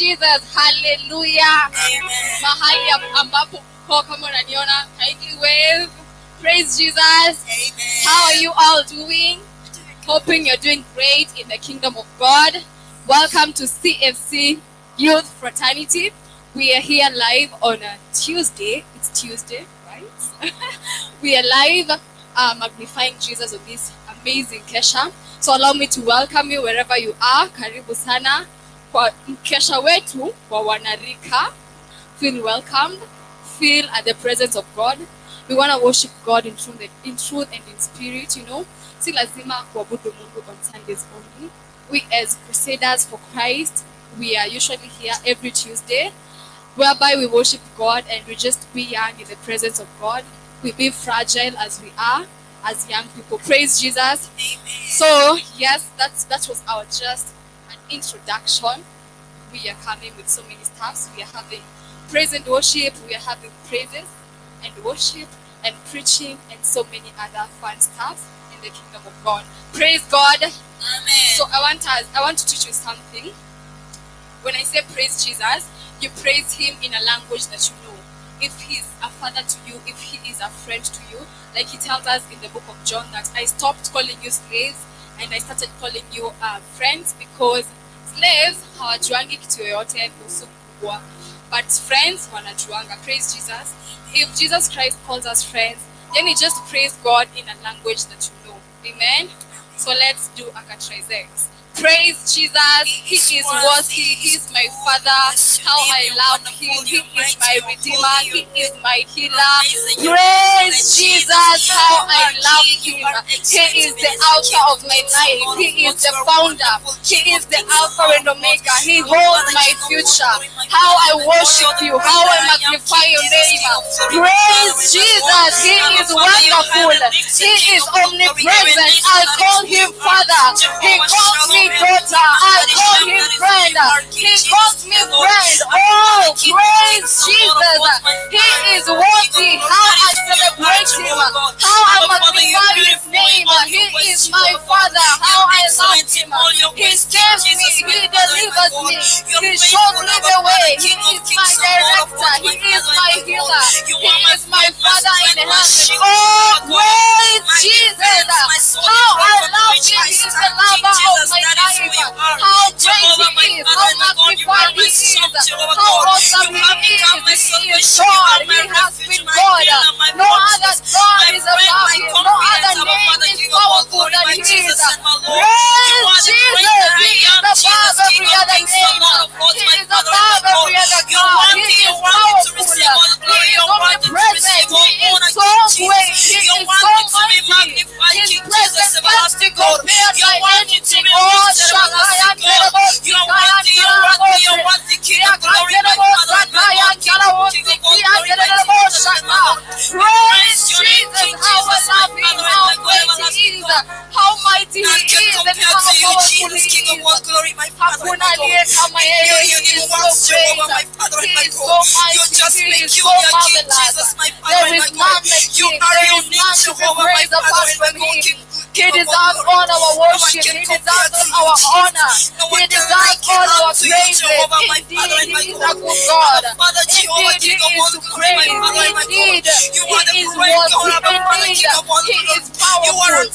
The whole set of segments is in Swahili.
Jesus. Hallelujah. Mahali ambapo kama unaniona, kindly wave. Praise Jesus. Amen. How are you all doing? Hoping you're doing great in the kingdom of God. Welcome to CFC Youth Fraternity. We are here live on a Tuesday. It's Tuesday, right? We are live magnifying Jesus on this amazing kesha. So allow me to welcome you wherever you are. Karibu sana kwa mkesha wetu wa wanarika. Feel welcomed. Feel at the presence of God. We want to worship God in truth and in spirit, you know. Si lazima kuabudu Mungu on Sundays only. We as Crusaders for Christ, we are usually here every Tuesday, whereby we worship God and we just be young in the presence of God. We be fragile as we are, as young people. Praise Jesus. Amen. So yes, that was our just an introduction. We are coming with so many stuffs. We are having praise and worship. We are having praises and worship and preaching and so many other fun stuff in the kingdom of God. Praise God. Amen. So I want to teach you something. When I say praise Jesus, you praise him in a language that you know. If he's a father to you, if he is a friend to you, like he tells us in the book of John that I stopped calling you slaves and I started calling you friends, because slaves hawajuangi kitu yoyote kuhusu kubwa, but friends wanajuanga. Praise Jesus. If Jesus Christ calls us friends, then we just praise God in a language that you know. Amen. So let's do a catechize. Praise Jesus. He is worthy. He is my Father. How I love him. He is my Redeemer. He is my healer. Praise Jesus. How I love him. He is the Alpha of my life. He is the founder. He is the Alpha and Omega. He holds my future. How I worship you. How I magnify your name. Praise Jesus. He is wonderful. He is omnipresent. I call him Father. He calls me daughter. I call him friend. He calls me friend. Oh, praise Jesus. He is worthy. How I celebrate him. How I magnify his name. He is my Father. How I love him. He saves me. He delivers me. He shows me the way. He is my director. He is my healer. He is my Father in heaven. Oh, praise Jesus. How I love him. He is the lover of my life. How great he is. How magnified he is. How awesome he is. He is God. He has been God. No other God is above him. No other name is powerful than his. Praise Jesus. He is above every other name. He is above every other God. He is powerful. He is omnipresent. He is so great. He is so mighty. His presence can't be compared by anything. Oh, Shakaya Nerebo, Shakaya Nerebo, Shakaya Nerebo, praise Jesus, how I love him, how great he is, how mighty he is, and how powerful he is. Hakuna aliye kama yeye. He is so great. He is so mighty. He is so marvelous. There is none like him. There is none to be praised apart from him. He deserves all our worship. He deserves all our honor. He deserves all our praises. Indeed, he is a good God. Indeed, he is great. Indeed, he is worthy. Indeed, he is powerful.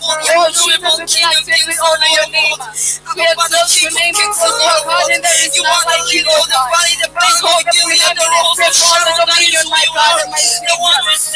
Oh, Jesus, we bless we honor your name. We exalt your name because you are God and there is none like you, Lord God. Take all the preeminence, take all the dominion, my God and my Savior.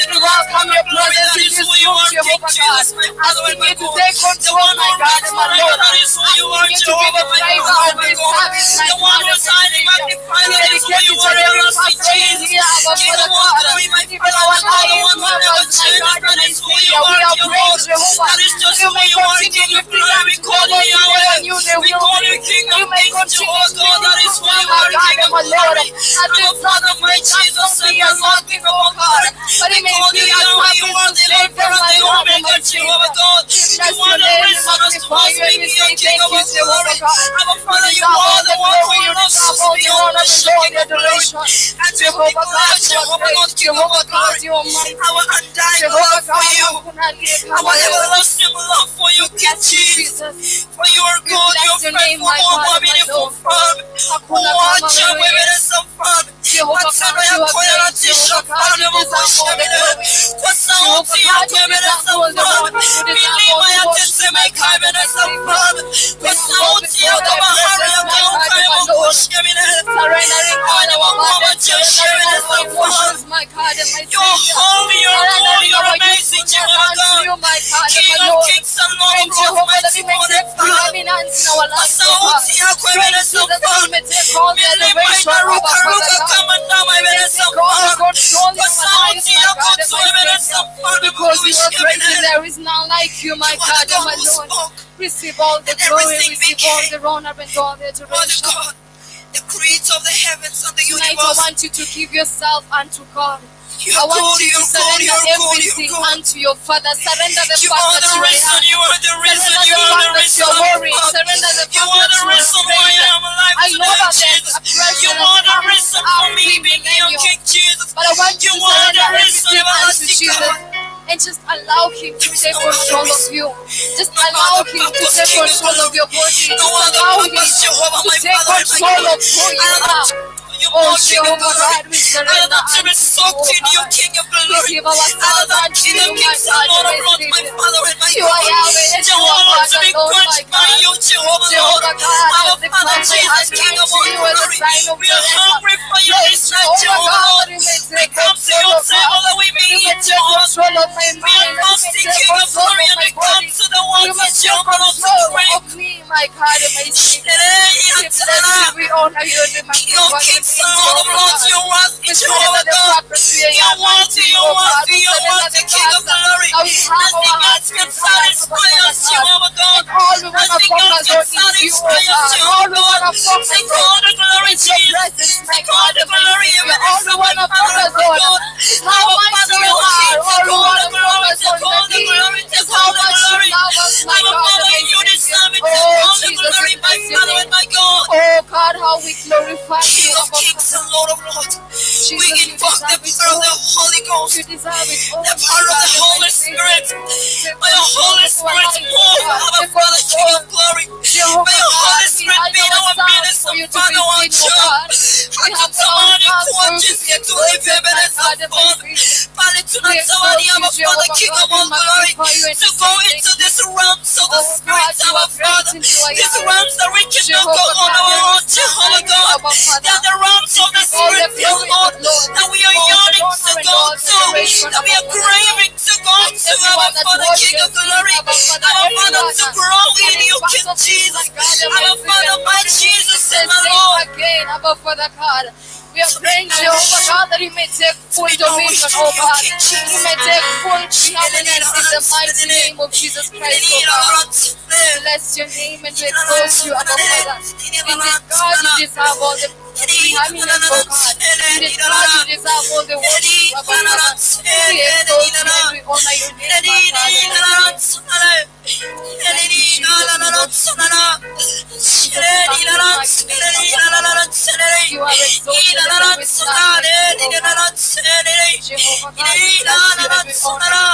We welcome your presence in this room, Jehovah God. Asking you to take control, my God and my Lord. Asking you to be the driver of this service, my God and my Savior. We dedicate it to every pastor in here, our Father God. Even our lives, members, my God and my Savior. We are praying, Jehovah. You may continue lifting up to call on you when you the will be. You may continue to lift up our God and my Lord. As this song of my Jesus, be a song before God. But it may be a song to save them, my Lord and my Savior. Bless your name, magnify you, and we say thank you, Jehovah God. Our Father, you are the one who loves us beyond the glory, adoration. Jehovah God, Jehovah God, you are mighty. Our undying love for you. Our everlasting love for you, King Jesus. For you are good, you are faithful, you are beautiful, firm. Uwacha wemereza Mfalme matendo yako yanatisha Mfalme Mungu ushemere kwa sauti yako wemereza Mfalme milima yatetemeka wemereza Mfalme kwa sauti yako bahari yageuka Mungu ushemere Bwana Mungu wa majeshi wemereza Mfalme You're holy, you're holy, you're amazing Jehovah God King of kings and Lord of lords mighty one and Father kwa sauti yako wemereza Mfalme milima inarukaruka kama ndama wemereza Mfalme kwa sauti yako tu wemereza Mfalme Because Mungu you are great and ushemere there is none like you, my God and my Lord. Receive all the glory, receive all the honor and all the Father adoration. God, the creator of the heavens and the Tonight I universe. want you to give yourself unto God. You're I want good, you to you're good, surrender you're good, you're everything good. unto your Father. Surrender the You fact are that the you reason, are you are the reason, Surrender you the are the fact that reason you're I'm worried. alive. Surrender the You fact are that the you are reason why afraid. I'm alive I know today, that there's Jesus. oppression You and are the coming reason for up me in being the your name King, Jesus. But I want you You to are the surrender reason, everything unto everlasting Jesus God. and just allow Him to There is take no other control of reason. you. Just No allow other Him to purpose, take King of control of glory. your body. No Just other allow Him purpose, Jehovah, to my take Father and my control God. of who I you am not are. you Oh, more, King of Jehovah glory. God, we I am surrender not to be unto you, soaked in you, God. King of We glory. give I am ourselves not unto King you, of my kings and God Lord and of my lords, my Savior. Father and my You are God. Yahweh and you are Jehovah, not God to be alone, my quenched by God. you, Jehovah, Lord. Jehovah God, Our as the Father come Jesus, behind King of to all you as a glory. sign of We are surrender. hungry for you Lord, this night, Jehovah Jehovah, God, Lord. that you may We take come to control your of table us. that we may You may eat, take Jehovah. control of my We are mind. You may fasting, take King of control glory, of and my we come body. to the You may waters, take Jehovah, Lord, to control pray. of me, my God and my Savior. We bless you, we honor you, and we King of magnify your kings and name, Lord of Jehovah lords, God. you're worthy, We Jehovah surrender the God. fact that we are You're anointed, worthy, oh you're God. worthy, We you're surrender worthy, the King fact of glory. that we have Nothing our else heart's can desires, Abba satisfy Father us, God. Jehovah God. And all we want to Nothing else focus can on is you, satisfy oh us, God. All Jehovah we want God. to focus Take all the on glory, is your Jesus. presence, my Take all God the and my glory, Savior. All we Ebenezer, my want to Father and focus my on God. is how Our mighty Father you and are. King, All take we all want the to glory, focus on take all the glory, is take how all the much you glory. love us, my Our God Father, and my you Savior. deserve it. Take Oh, all the Jesus, we glory, my bless your Father and name. my God. Oh, God, how we glorify you, King of Abba kings Father. and Lord of lords. We Jesus, you invoke the deserve it power of the all. Holy Ghost, You deserve it all, the my power of God the and my Holy Savior. Spirit. Take May your control Holy of our Spirit lives, oh move, God. our Take Father, King of control. glory. May Jehovah your God, Holy we Spirit hide be in our ourselves midst, for you to Father, be our seen, oh job. God. We humble Hatutamani ourselves kuwa for you to jinsi be tulivyo exalted, mbele my za God and my Bwana, Savior. bali We tunatamani, exalt you, our Father, Jehovah King God. of We all glory, magnify you and to we go say thank into you. this realms of the Oh Spirit, God, you our are great Father. and you are These Yahweh. realms that we cannot go Jehovah on God, our there own, is none Jehovah like you, God. Abba They are Father. the realms of the Receive all the Spirit, dear glory, Lord, good Lord. that we Receive are all the yearning to honor and go all the to, adoration, that we Abba are Father God. craving to go And to, everyone our that Father, King of worships you, glory. Abba Father, Our Father, everyone to grow that in is you, part King of me, Jesus. my God and my Our Savior, Father, my including me, we Jesus say and my thank Lord. again, Abba Father God. We are To be praying, Jehovah nourished, God, that you may take to full be dominion, nourished in oh you, God. King You Jesus. may take full preeminence in the mighty name of Jesus Christ, oh God. Bless your name and we exalt you, Abba Father. Indeed, God, you deserve all the preeminence, oh God. Indeed, God, you deserve all the worship, Abba Father. We exalt you and we honor your name, my God. Thank you, Jesus. We worship you. Jesus, we magnify your name, Abba Father. You are exalted and there is none like you, oh God. Jehovah God, we bless you and we honor you.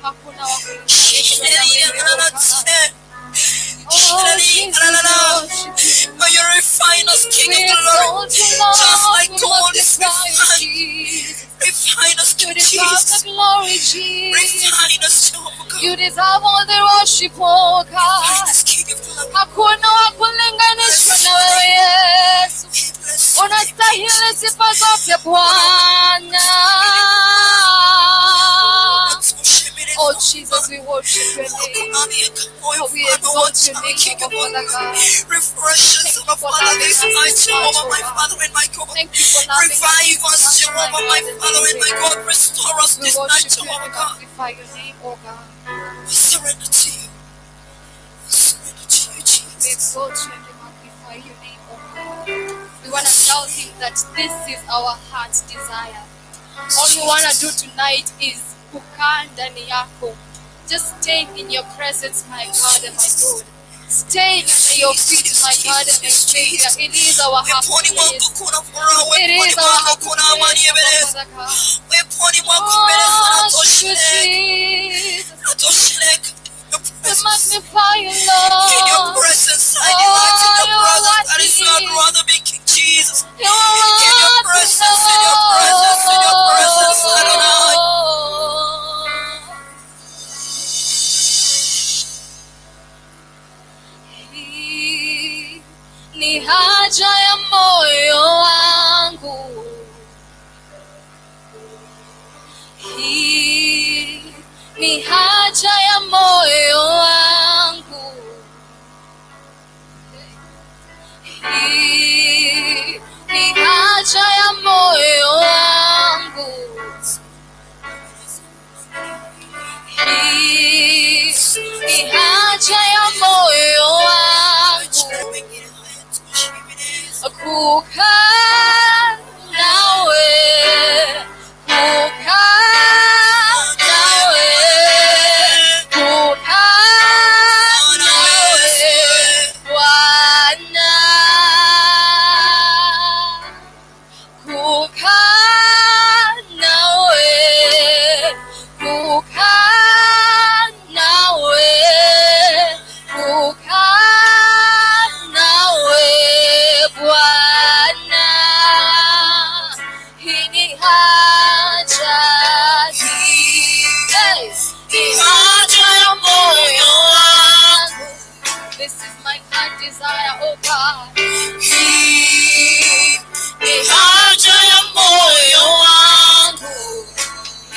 Hakuna wa kulinganishwa na wewe, oh God. Oh, Jesus, we worship you. May you refine us, King We of glory, exalt you, just Lord. like We gold is magnify you, refined. Jesus. Refine us, You King deserve the Jesus. glory, Jesus. Refine us, Jehovah God. You deserve all the worship, oh Refine God. us, King of glory. Hakuna wa kulinganishwa na wewe, Yesu. We bless you. Unastahili sifa zote Bwana. Oh Jesus, we worship your name. Oh, we exalt your name, Abba Father God. Refresh us, Thank you Abba for Father, loving this us night, this much, Jehovah, oh my God. Father and my God. Thank you for loving us Revive this us, much, my Jehovah, God my and Father and my Savior. God. Restore us We this night, worship you and Jehovah we God. magnify your name, oh God. We surrender to you. We surrender to you, We Jesus. exalt you and we magnify your name, oh God. We want to tell him that this is our heart's desire. All we want to do tonight is kukaa ndani yako. Just staying in your presence, my God and my Lord. Staying under your feet, my God and my Savior. It is our heart's Weponi mwako place. kuna furaha, It weponi is our mwako heart's kuna amani place, ya Abba Ebeneza. Father God. Weponi mwako Ebeneza Worship you, natosheleka. Jesus. Natosheleka. Your We presence. magnify you, In your Lord. presence, I delight in your Oh, you are presence. There is none worthy. rather haja ya moyo wangu, hii ni haja ya moyo wangu, hii ni haja ya moyo wangu, hii ni haja ya moyo wangu, kukaa nawe, kukaa nawe, kukaa nawe Bwana, kukaa nawe, kukaa nawe, kukaa nawe Bwana, hii ni haja, hii ni haja ya moyo wangu. This is my heart desire, oh God. Hii ni haja ya moyo wangu,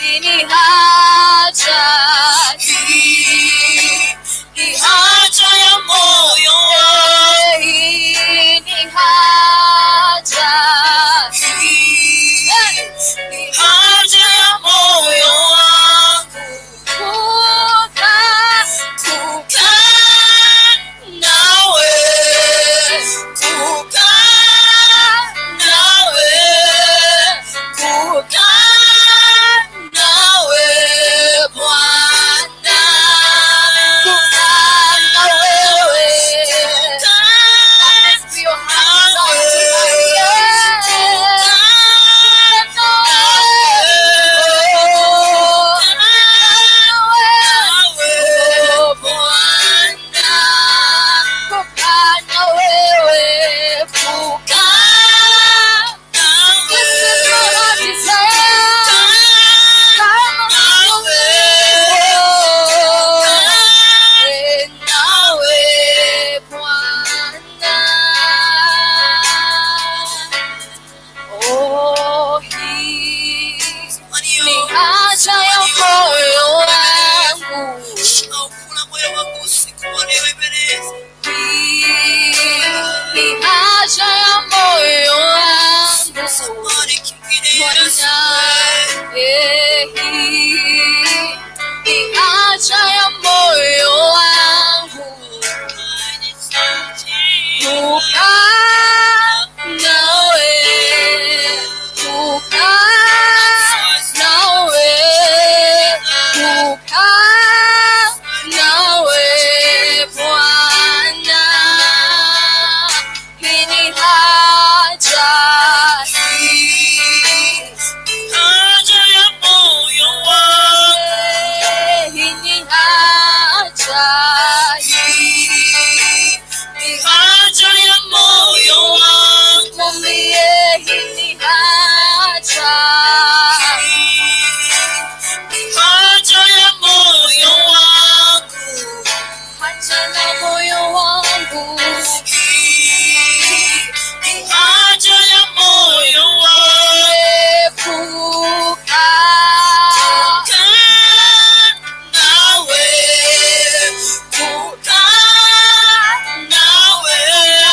hii ni haja, hii ni haja ya moyo wangu, hii ni haja, hii ni haja ya moyo wangu, kukaa nawe, kukaa nawe, kukaa nawe Bwana, kukaa na wewe, let this be your heart Oh, hii ni haja ya moyo wangu, hii ni haja ya moyo wangu Bwana, hii ni haja ya moyo wangu, kukaa nawe, kukaa nawe, kukaa nawe Bwana, hii ni haja, hii haja ya moyo wangu, ni haja, hii ni haja ya moyo wangu, mwambie hii ni haja, haja ya moyo wangu, haja na moyo wangu, haja ya moyo wangu, kukaa nawe, kukaa nawe,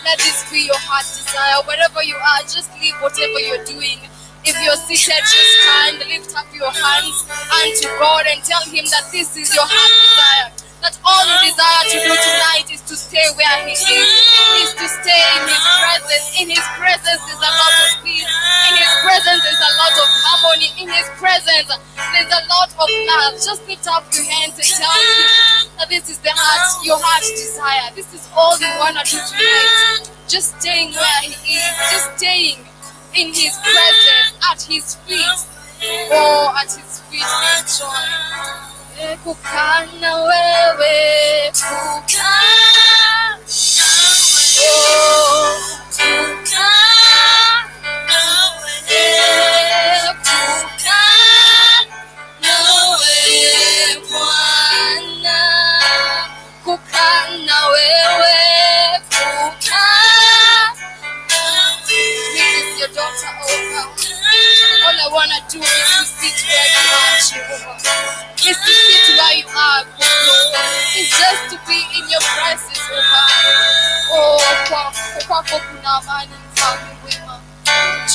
Let this be your heart desire. Wherever you are, just leave whatever you're doing. If you're seated, just stand, lift up your hands unto God and tell Him that this is your heart desire. That all you desire to do tonight is to stay where He is to stay in His presence. In His presence there's a lot of peace. In His presence there's a lot of harmony. In His presence there's a lot of love. Just lift up your hands and tell Him that this is the heart, your heart desire. This is all you want to do tonight. Just staying where He is. Just staying in His presence, at His feet. Oh, kukaa na wewe, kukaa all I wanna do is to sit where you are, Jehovah. Is to sit where you are, Lord. It's just to be in your presence, oh God. Oh, kwako kuna amani mfalme wema.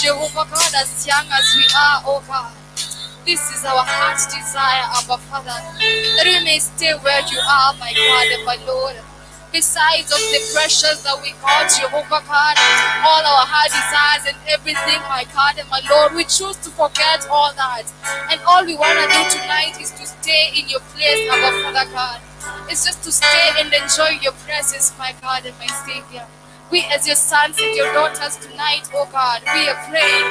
Jehovah God, as young as we are, oh God, this is our heart's desire, Abba Father, that we may stay where you are, my God and my Lord. Besides of the pressures that we got, Jehovah God, all our heart desires and everything, my God and my Lord, we choose to forget all that. And all we want to do tonight is to stay in your place, Abba Father God. It's just to stay and enjoy your presence, my God and my Savior. We as your sons and your daughters tonight, oh God, we are praying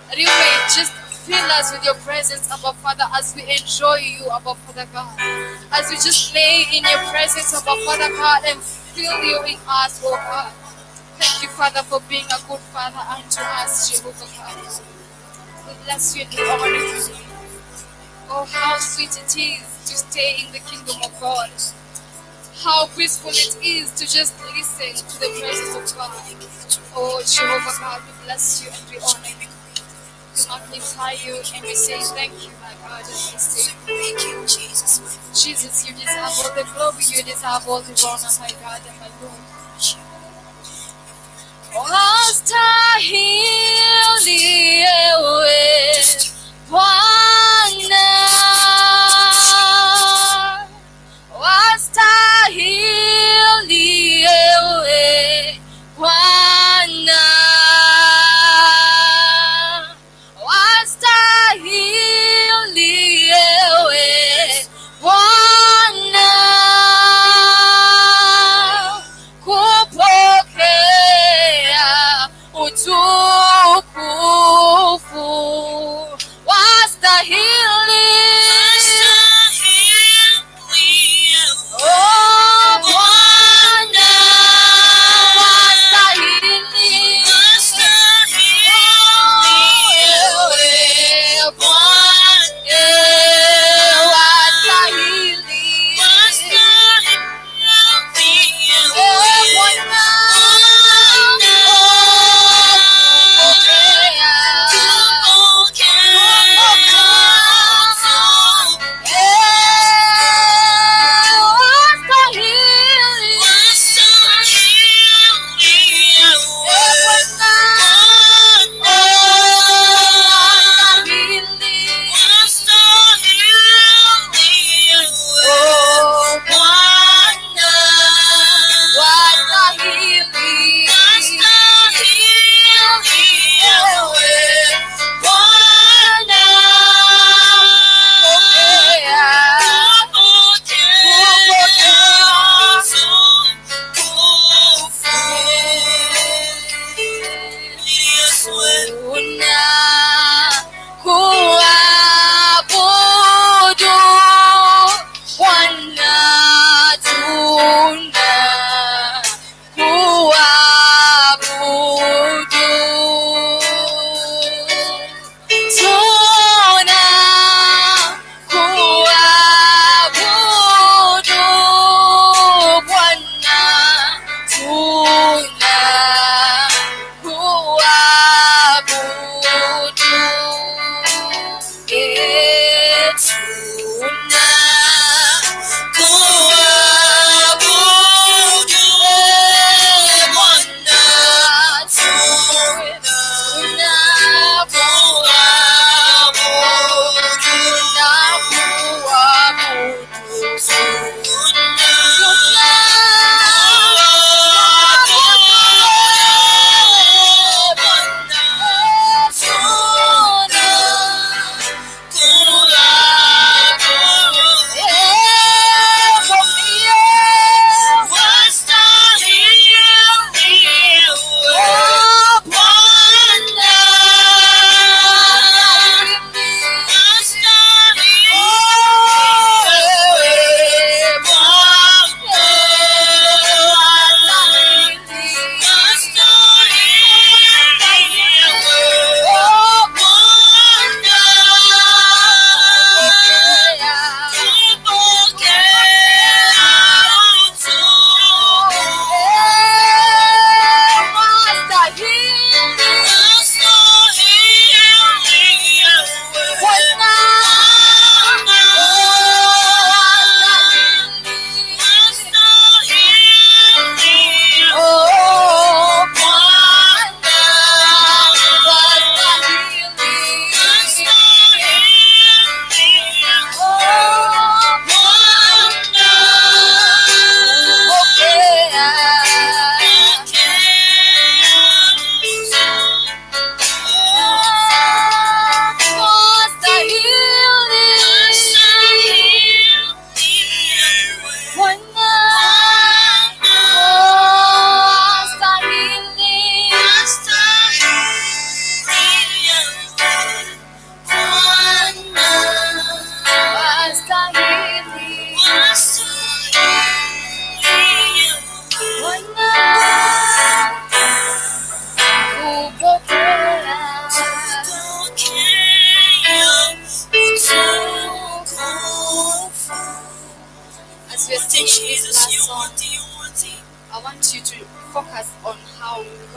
that you may just fill us with your presence, Abba Father, as we enjoy you, Abba Father God. As we just lay in your presence, Abba Father God, and feel you in us, oh God. Thank you, Father, for being a good Father unto us, Jehovah God. We bless you and we honor you. Oh, how sweet it is to stay in the kingdom of God. How peaceful it is to just listen to the presence of God. Oh, Jehovah God, we bless you and we honor you. We magnify you and we say thank you, my God, and we say thank you, Jesus. Jesus, you deserve all the glory, you deserve all the honor, my God and my Lord. Wastahili ewe Bwana, wastahili ewe Bwana.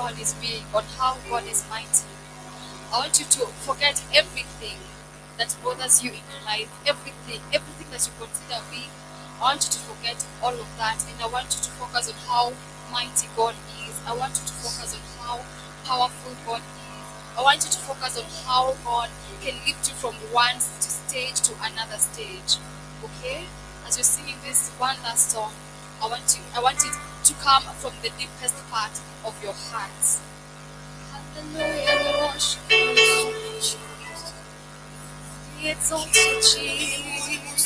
God is big, on how God is mighty. I want you to forget everything that bothers you in your life, everything that you consider big. I want you to forget all of that, and I want you to focus on how mighty God is. I want you to focus on how powerful God is. I want you to focus on how God can lift you from one stage to another stage. Okay? As you're singing this one last song, I want it to come from the deepest part of your heart. Hallelujah, we worship you. We exalt you, Jesus.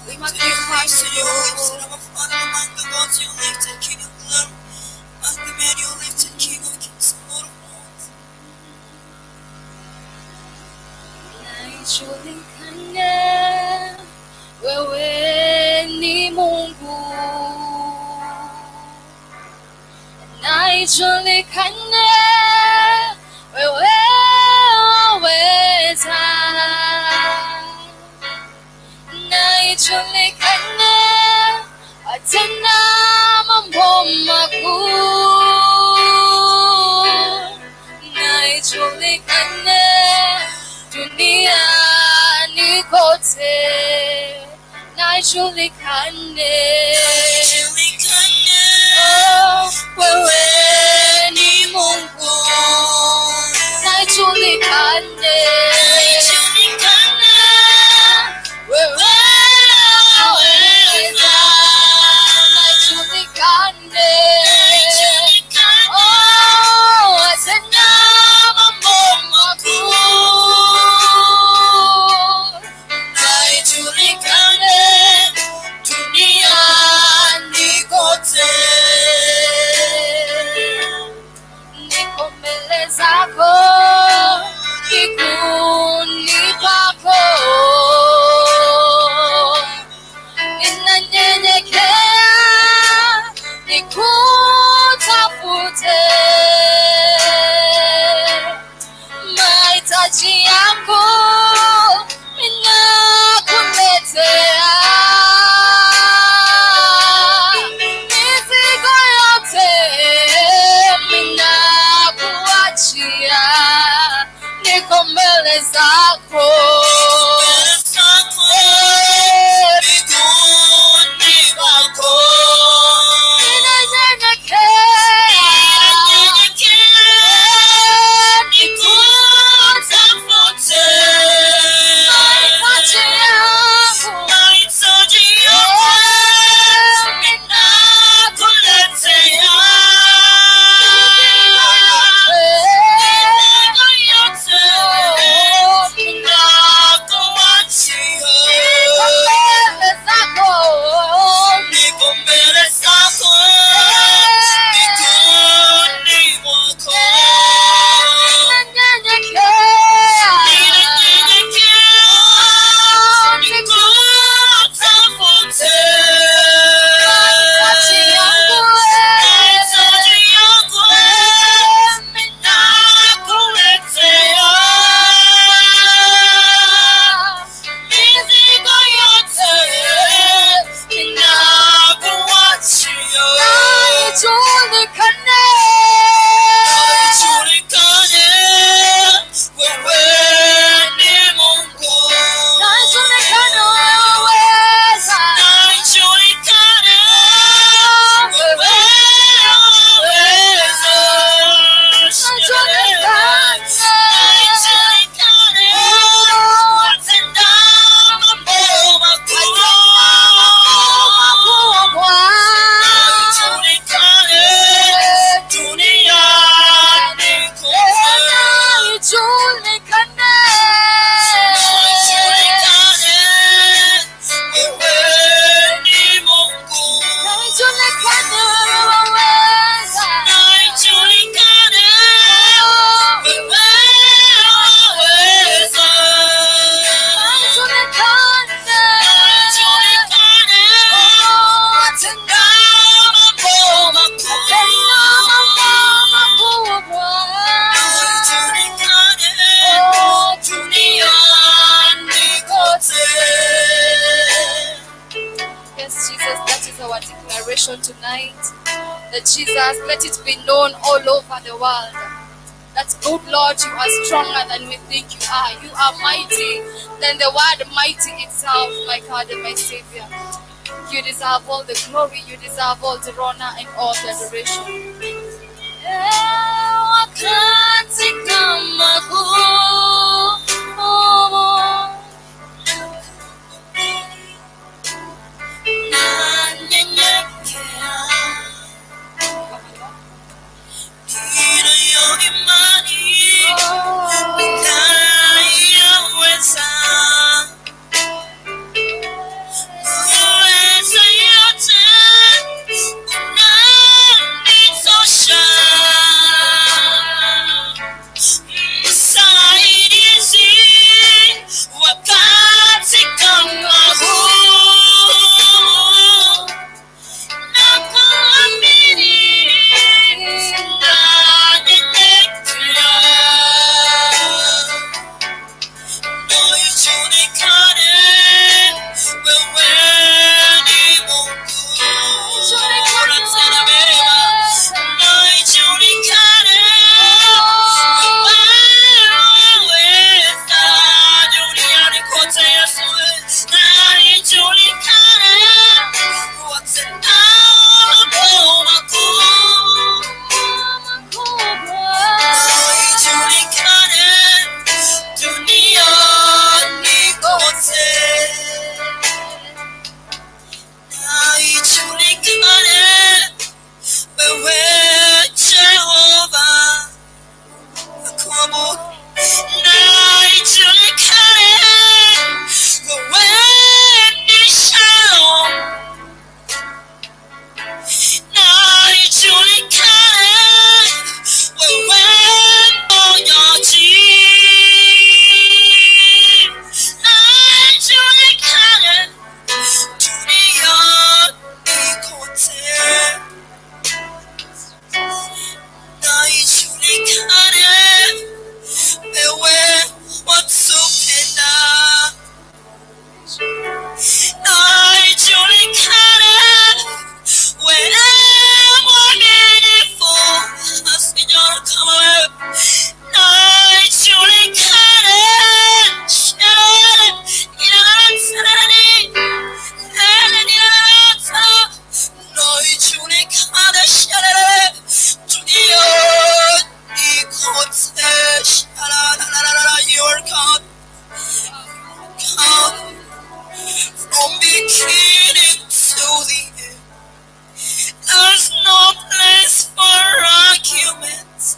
We magnify you, Lord. Among the gods you lifted, King of glory. Among the men you lifted, King of kings, Lord of lords. Naijulikane, wewe ni Mungu. Naijulikane, wewe waweza. Naijulikane, watenda mambo makuu. Naijulikane duniani kote. Naijulikane, oh, wewe ni Mungu. Naijulikane, wewe waweza. Naijulikane, oh, watenda mambo makuu. Naijulikane duniani kote. Niko mbele zako miguuni pako, ninanyenyekea nikutafute. Mahitaji yangu ninakuletea, mizigo yote ninakuachia. That Jesus, let it be known all over the world. That good Lord, you are stronger than we think you are. You are mighty than the word mighty itself, my God and my Savior. You deserve all the glory, you deserve all the honor and all the adoration. Wakati kama huu nanyenyekea, ninayo imani ninayoweza, uweza yote unanitosha. Msaidizi wakati kama huu, nakuamini nanyenyekea, ndio ijulikane wewe ni Mungu. Unatenda mema, ndio ijulikane wewe waweza duniani kote. Yesu, na ijulikane watendao makuu, na ijulikane duniani kote, na ijulikane wewe Jehova. Na ijulikane wewe ni Shalom, na ijulikane wewe mponyaji, na ijulikane duniani kote, na ijulikane wewe watupenda, na ijulikane wewe mwaminifu, Señor kama wewe, na ijulikane you are God, God from beginning to the end. There's no place for arguments.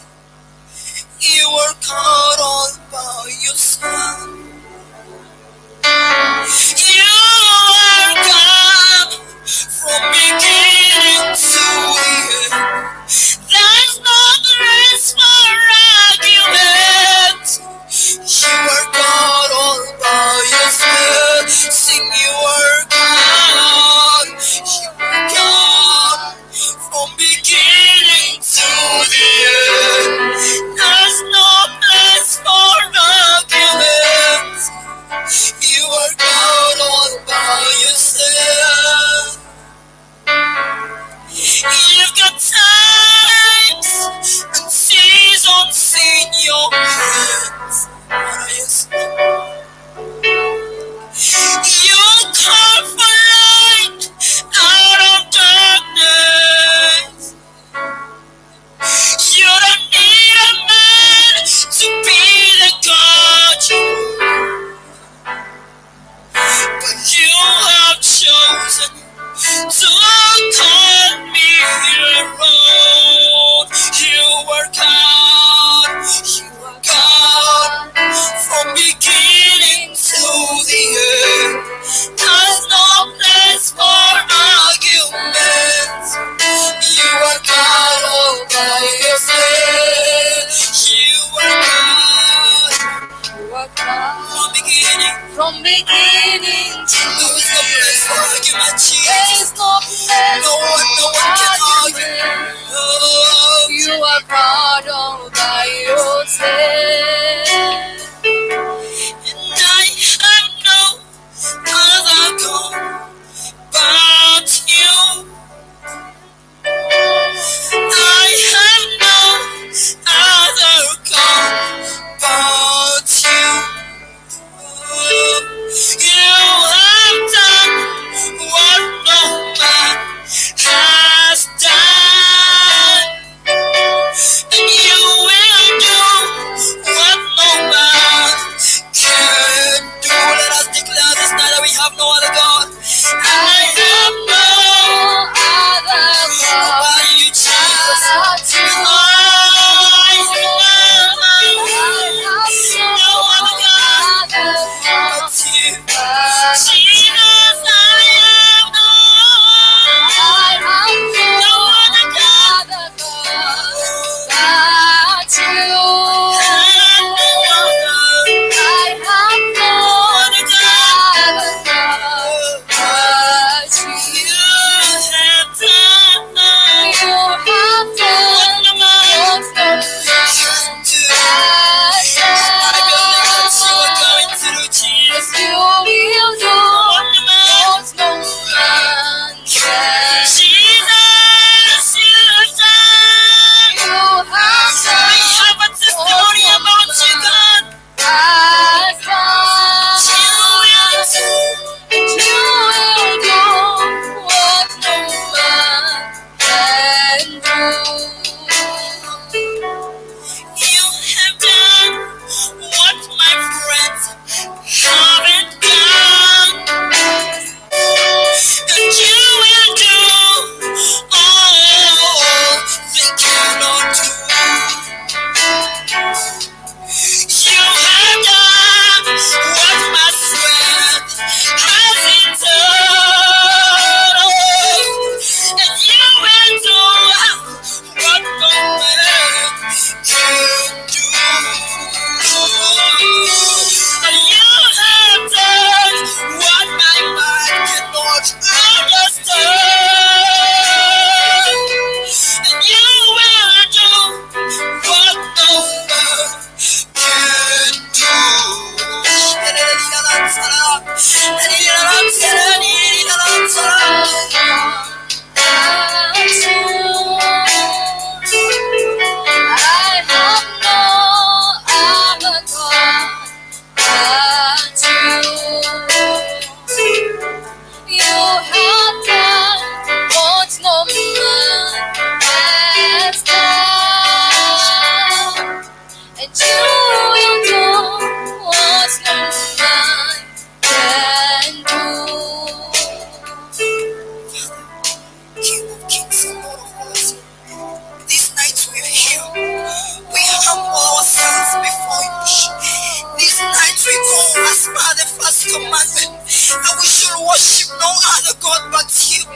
first commandment, that we should worship no other God but you.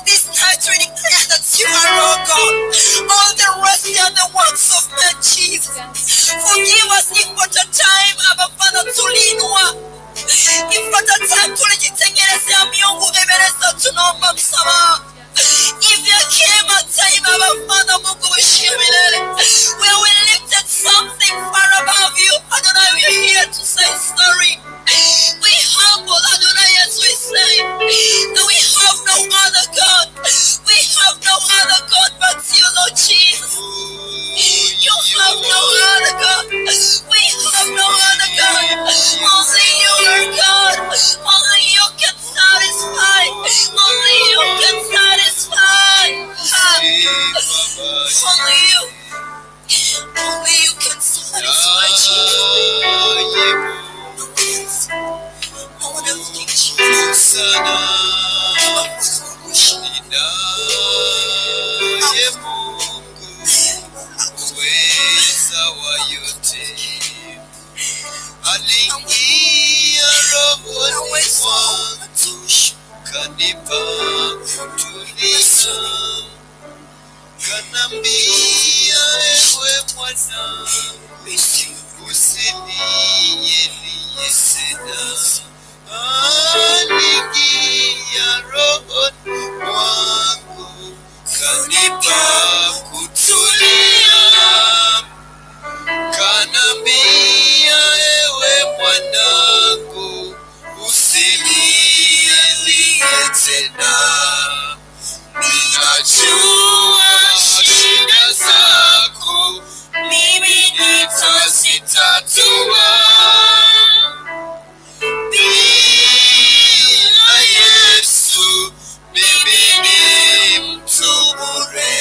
This night we declare that you are our God. All the rest are the works of men, Jesus. Forgive us if at a time, Abba Father, tuliinua. If at a time tulijitengenezea miungu mbele za tunaomba msamaha. If there came a time, Abba Father, Mungu uishie milele, where we lifted something far above you, Adonai, we're here to say sorry. We humble, Adonai, as we say that we have no other God. We have no other God but you, Lord Jesus. You have no other God. We have no other God. Only you are God. Only you can satisfy. Only you can satisfy. Only you. Only you can satisfy, Jesus. No one else can, Jesus. Aliingia rohoni mwangu, kanipa kutuliza, kanambia ewe mwanangu, usinilie tena. Aliingia rohoni mwangu, kanipa kutulia, kanambia ewe mwanangu, usinilie tena. Ninajua shida zako, mimi nitazitatua. Bila Yesu, mimi ni mtu bure.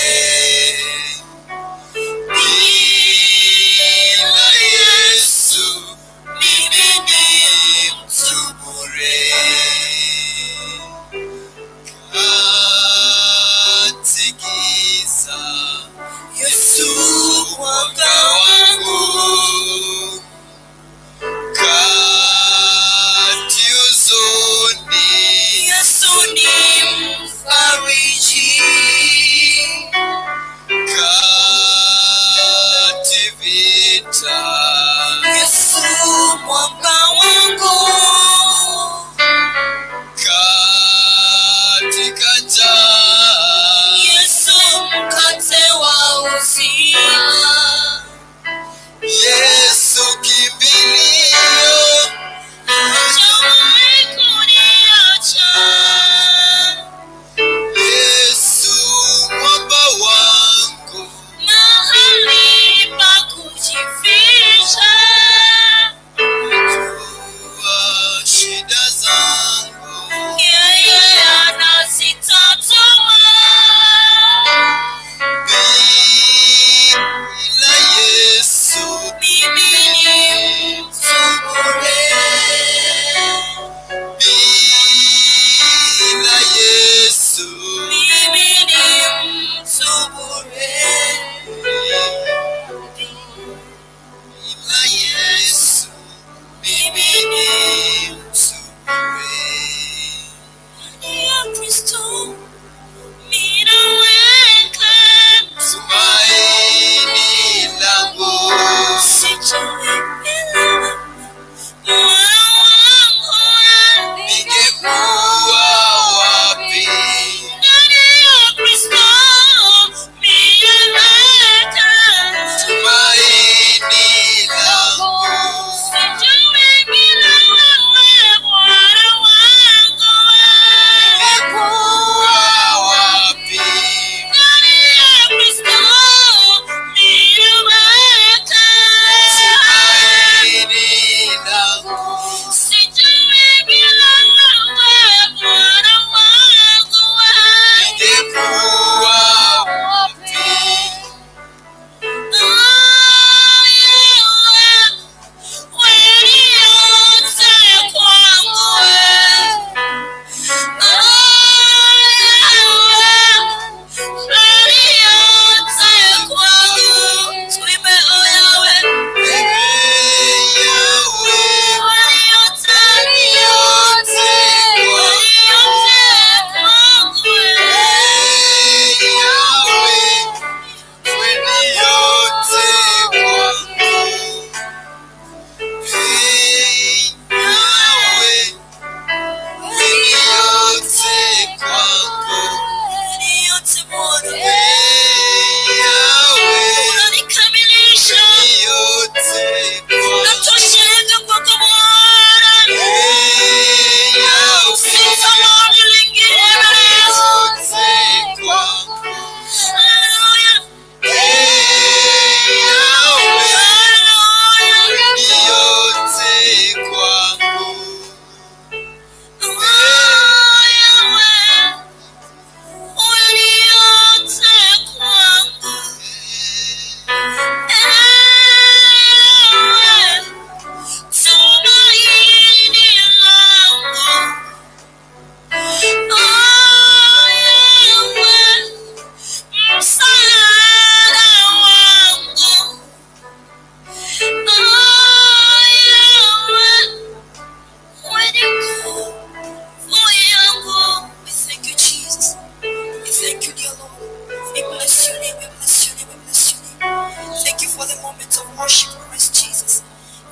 worship Christ Jesus.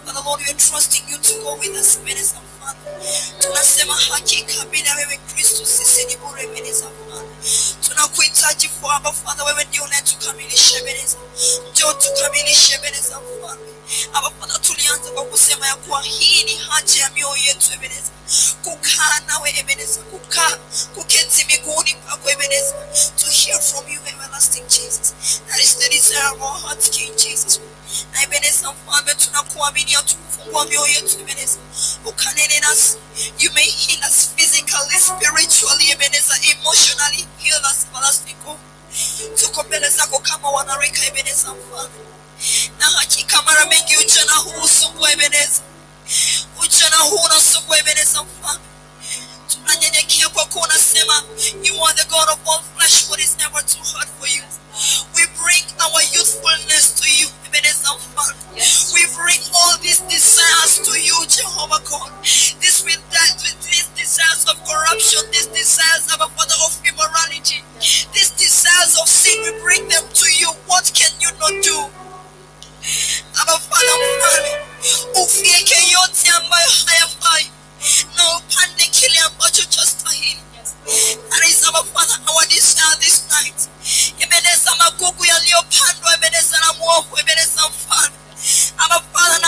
Father Lord, we are trusting you to go with us, Ebenezer Father. Tunasema hakika bila wewe Kristo sisi ni bure, Ebenezer Father. Tunakuhitaji Father, wewe ndio unayetukamilisha Ebenezer. Ndio tukamilishe Ebenezer Father. Father, tulianza kwa kusema ya kuwa hii ni haja ya mioyo yetu Ebenezer. Kukaa nawe Ebenezer, kuketi miguuni pako Ebenezer, to hear from you, everlasting Jesus. That is the desire of our hearts, King Jesus. Na Ebenezer Father, tunakuaminia tukufungua mioyo yetu Ebenezer. Ukanene nasi, you may heal us physically, spiritually Ebenezer, emotionally heal us, everlasting God. Tuko mbele zako kama wanarika Ebenezer Father. Na hakika mara mengi ujana huu usumbua Ebenezer. Ujana huu unasumbua Ebenezer Father. Tunanyenyekea kwa kuwa unasema you are the God of all flesh, what is never too hard for you. We bring our youthfulness to you, Ebenezer Father. We bring all these desires to you, Jehovah God. These desires of corruption, these desires of a Father of immorality, these desires of sin, we bring them to you. What can you not do? Abba Father, ufieke yote ambayo hayafai na upande kile ambacho chastahili. That is our Father, our desire this night. Ebenezer, magugu yaliyopandwa Ebenezer na mwovu Ebenezer Father. Abba Father,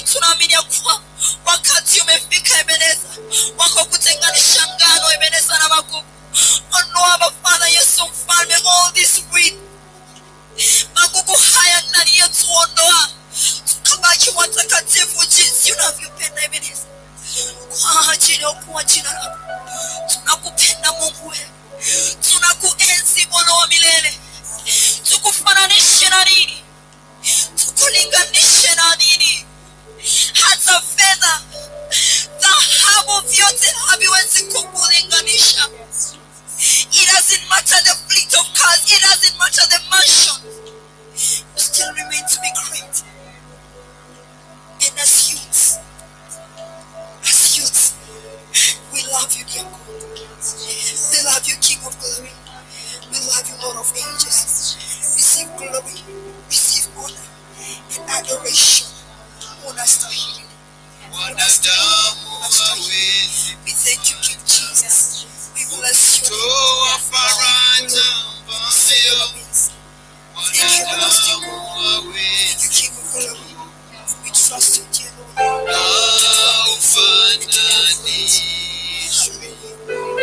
tunaamini ya kuwa wakati umefika Ebenezer wako kutenganisha ngano Ebenezer na magugu. Ondoa Abba Father, Yesu Mfalme, all this weed, magugu haya ndani yetu ondoa, tukabaki watakatifu jinsi unavyopenda Ebenezer. Kwa ajili ya kuwa jina lako tunakupenda Mungu wewe, tunakuenzi Bwana wa milele. Tukufananishe na nini? Tukulinganishe na nini? Hata fedha, dhahabu, vyote haviwezi kukulinganisha. It doesn't matter the fleet of cars, it doesn't matter the mansion, you still remain to be great. And as youths, we love you, dear God. We love you, King of glory. We love you, Lord of ages. Receive glory, receive honor and adoration. Unastahili. We thank you, King Jesus. We bless you. Thank you, everlasting God. Thank you, King of glory. We trust you, dear Lord.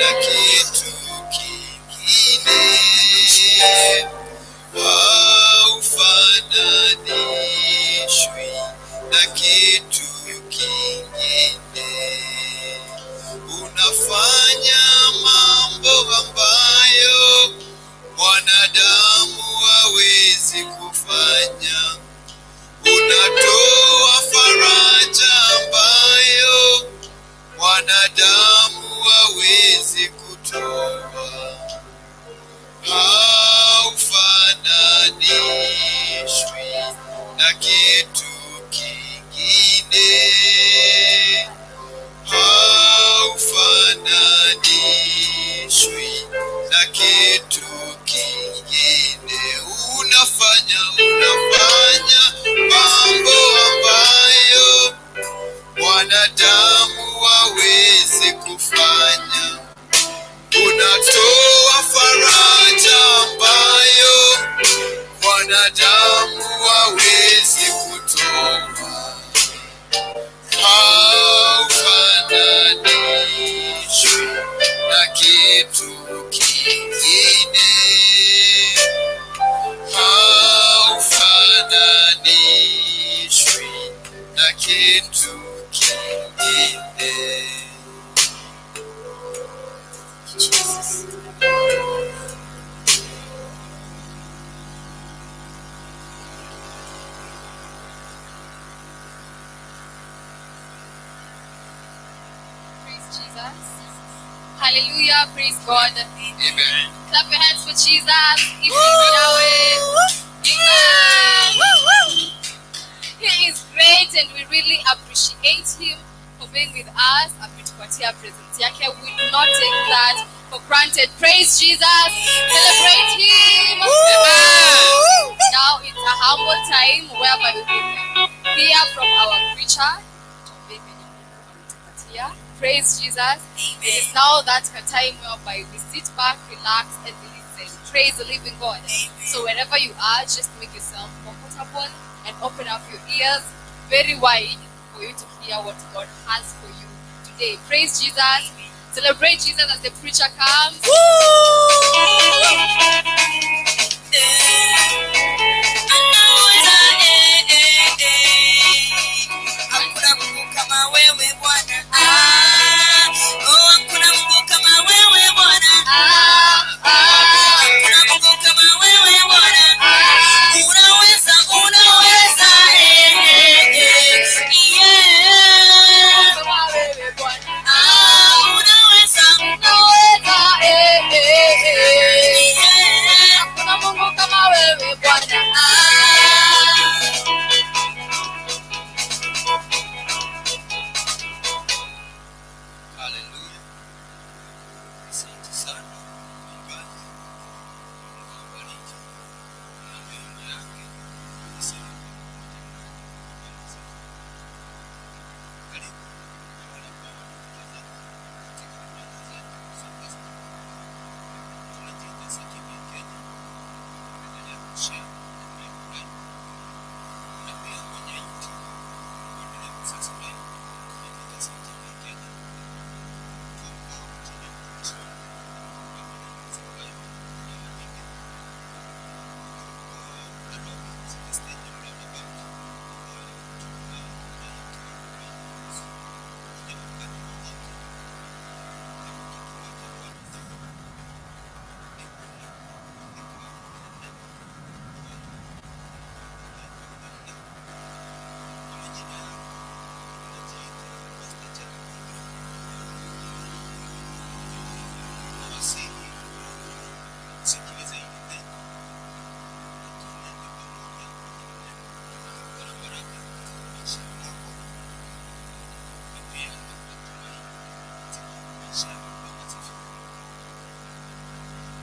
Na kitu kingine haufananishwi na kitu kingine. Unafanya mambo ambayo mwanadamu hawezi kufanya. Unatoa faraja ambayo mwanadamu hawezi kutoa. Haufananishwi na kitu kingine. Haufananishwi na kitu kingine. Unafanya mambo ambayo mwanadamu hawezi kufanya. Unatoa faraja ambayo mwanadamu hawezi kutoa. Haufananishwi na kitu kingine. Haufananishwi na kitu kingine. Jesus. Praise Jesus. Hallelujah. Praise God. Amen. Clap your hands for Jesus. Give him Yahweh. Amen. He is great and we really appreciate him for being with us. Ametupatia presence yake. We do not take that for granted. Praise Jesus. Celebrate him. Amen. Now it's a humble time whereby we give him hear from our preacher. Praise Jesus. It is now that time whereby we sit back, relax, and listen. Praise the living God. So wherever you are, just make yourself comfortable and open up your ears very wide for you to hear what God has for you today. Praise Jesus. Celebrate Jesus as the preacher comes. Hakuna Mungu kama wewe Bwana. Hakuna Mungu kama wewe Bwana. Hakuna Mungu kama wewe Bwana. Unaweza. Hakuna Mungu kama wewe Bwana. Hallelujah. Asante sana mwimbaji. Mungu awabariki. Na neema yake iseme karibu na wale ambao wanatazama katika kurasa zetu za Facebook. Tunajiita Synagogue Kenya. Tunaendelea kushare na kuendelea na pia kwenye YouTube. Tunaendelea kusubscribe. Tunajiita Synagogue Kenya. Sikiliza hili neno na tuende pamoja na baraka katika maisha yako na pia tumaini katika maisha yako matakatifu.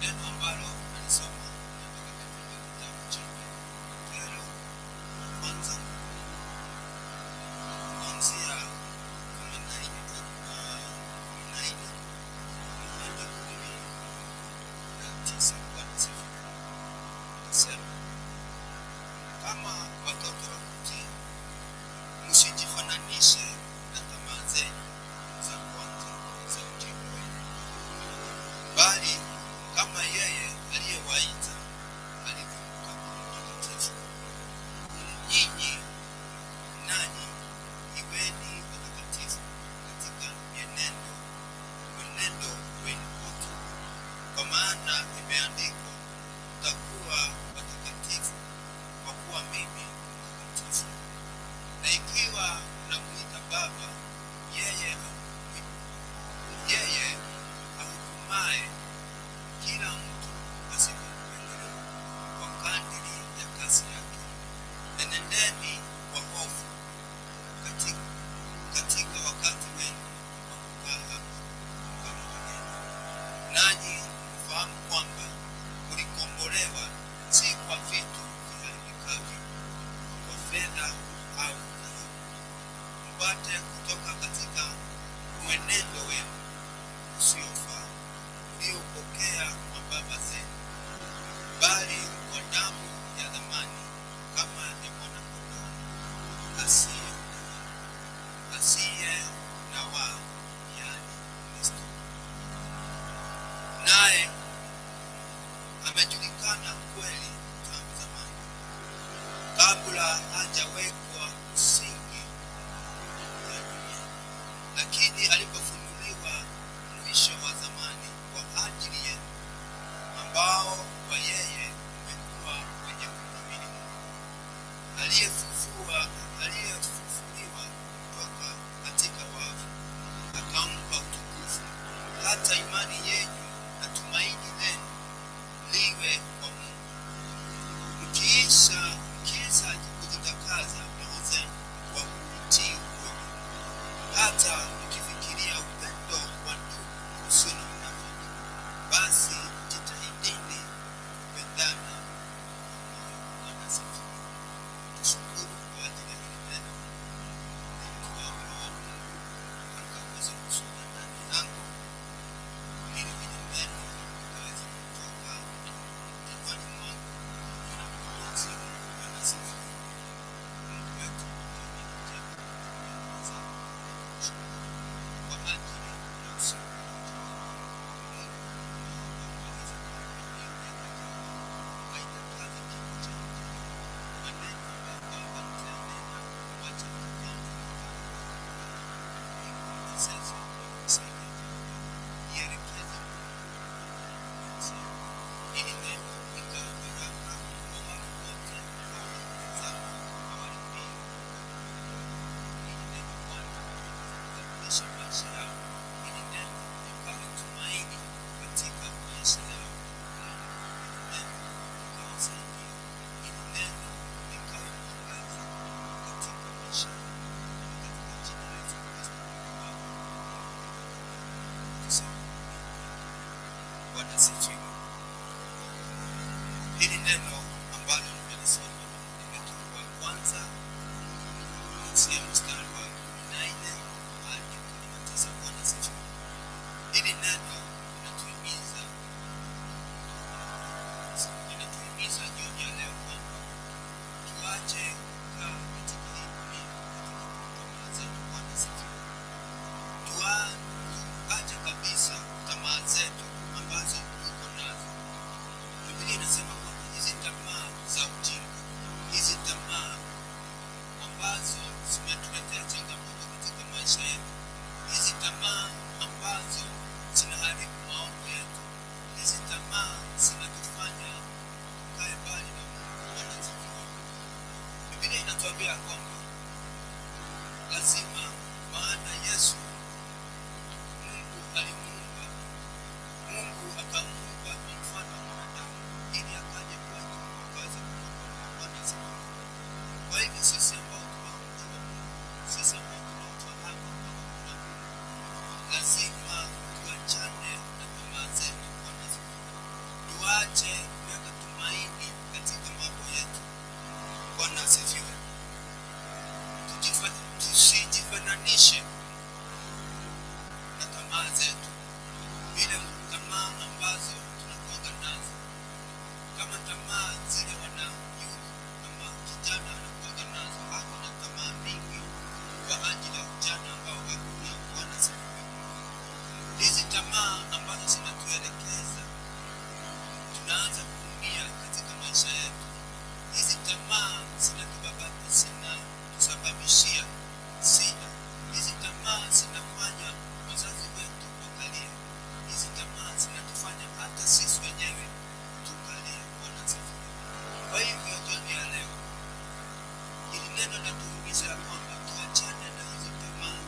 Neno ambalo nalisoma natoka katika kitabu cha Petro kwanza kuanzia 19 Sema, kama watoto wakutii, msijifananishe na tamaa zenu za kwanza za ujinga wenu, bali kama yeye aliyewaita alivyo mtakatifu, nyinyi nanyi iweni watakatifu katika mwenendo wenu wote, kwa maana imeandikwa, mtakuwa watakatifu kwa kuwa mimi mtakatifu. Na ikiwa mnamuita Baba yeye ahukumaye kila mtu asipompendelea kwa kadiri ya kazi yake, enendeni kwa hofu katika wakati wenu wa kukaa hapa kama wageni, nanyi mfahamu kwamba ulikombolewa si kwa vitu viharibikavyo, kwa fedha au dhahabu, mpate kutoka katika mwenendo wenu usiofaa uliopokea kwa baba zenu, bali kwa damu ya thamani kama ya mwana-kondoo asiye na waa, yaani Kristo. Naye amejulikana kweli tangu zamani, kabla hajawekwa msingi ya dunia, lakini alipofunuliwa mwisho wa zamani kwa ajili yenu, ambao kwa yeye mmekuwa wenye kumwamini Mungu, aliyefufua sehemu mstari wa 14 hadi 19. Bwana asifiwe. Hili neno linatuhimiza jioni ya leo kwamba tuache kukaa katika hii dunia katika tamaa zetu. Bwana asifiwe. Tuache kabisa tamaa zetu ambazo tuko nazo. Biblia inasema kwamba hizi tamaa za ujinga, hizi tamaa ambazo zimetuletea changamoto katika maisha yetu, hizi tamaa ambazo zinaharibu maono yetu, hizi tamaa zinatufanya tukae mbali na Mungu. Bwana asifiwe. Biblia inatuambia kwamba lazima, maana Yesu Mungu alimuumba, Mungu akamuumba kwa mfano wa mwanadamu ili akaje kwetu akaze kutukomboa. Bwana asifiwe. Kwa hivyo sisi ambao tunamjua Mungu, sisi ambao tunamfahamu Mungu, lazima tuachane na tamaa zetu. Bwana asifiwe. Tuache kuweka tumaini katika mambo yetu. Bwana asifiwe. Tusijifananishe na tamaa zetu, vile tamaa ambazo tunakuwa nazo, kama tamaa zile wanayuda kama kijana anakuwa nazo. Ako na tamaa mingi kwa ajili ya ujana ambao wako nao. Bwana asifiwe. Hizi tamaa ambazo zinatuelekeza tunaanza kuumia katika maisha yetu. Hizi tamaa zinatusababishia shida. Hizi tamaa zinafanya wazazi wetu wakalia. Hizi tamaa zinatufanya hata sisi wenyewe tukalia. Bwana asifiwe. Kwa hivyo jioni ya leo, hili neno linatuhimiza ya kwamba tuachane na hizo tamaa.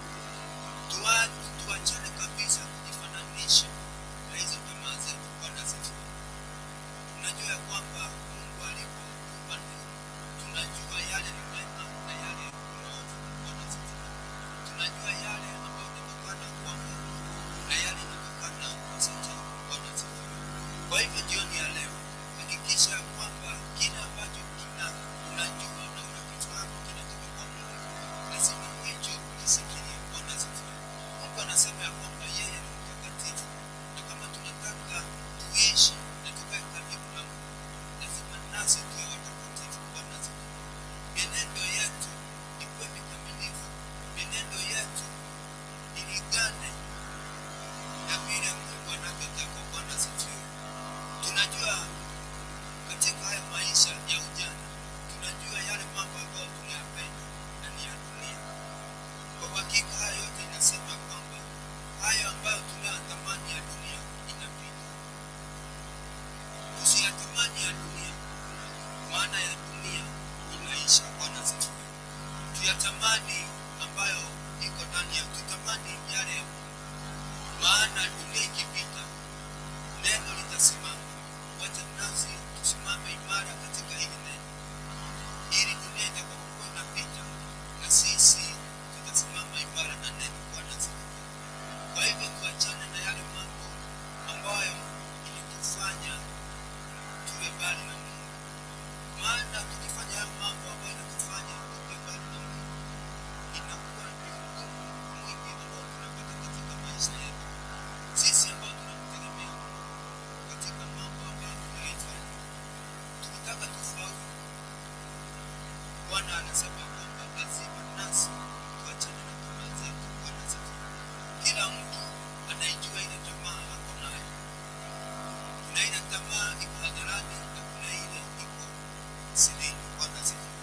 Tuachane kabisa kujifananisha na hizo tamaa zetu. Bwana asifiwe. Tunajua ya kwamba Mungu alipoumba nuru, tunajua yale ni mema na yale ni maovu. Bwana asifiwe. Tunajua yale ambayo yanatokana kwa Mungu na yale yanatokana kwa Shetani. Bwana asifiwe. Kwa hivyo jioni ya leo, hakikisha ya kwamba kile ambacho unajua na unakifahamu kinatoka kwa Mungu, lazima hicho ukisikilie. Bwana asifiwe. Mungu anasema ya kwamba yeye ni mtakatifu, na kama tunataka tuishi na tukae karibu na Mungu, lazima nasi tuwe watakatifu. Bwana asifiwe. Mienendo yetu ikuwe mikamilifu, mienendo yetu ilingane na vile Mungu anavyotaka. Bwana asifiwe. Tunajua katika haya maisha ya ujana, tunajua yale mambo ambayo tunayapenda na ni ya dunia. Kwa hakika haya yote inasema kwamba haya ambayo tunayatamani ya dunia inapita. Tusiyatamani ya dunia, maana ya dunia inaisha. Bwana asifiwe. Tuyatamani ambayo iko ndani ya, tutamani yale ya Mungu, maana dunia ikipita, neno litasimama. Wacha nasi tusimame imara katika hili neno, ili dunia itakapokuwa inapita na sisi tutasimama imara na neno. Bwana asifiwe. Kwa hivyo tuachane na yale mambo ambayo inatufanya tuwe mbali na Mungu, maana tukifanya hayo mambo ambayo inatufanya tuwe mbali na Mungu, inakuwa ni ugumu mwingi ambao tunapata katika maisha yetu sisi ambao tunamtegemea Mungu katika mambo ambayo tunayafanya. Tukitaka tufaulu, Bwana anasema kwamba lazima nasi tuachane na tamaa zetu. Bwana asifiwe. Kila mtu anaijua ile tamaa ako nayo. Kuna ile tamaa iko hadharani na kuna ile iko sirini. Bwana asifiwe.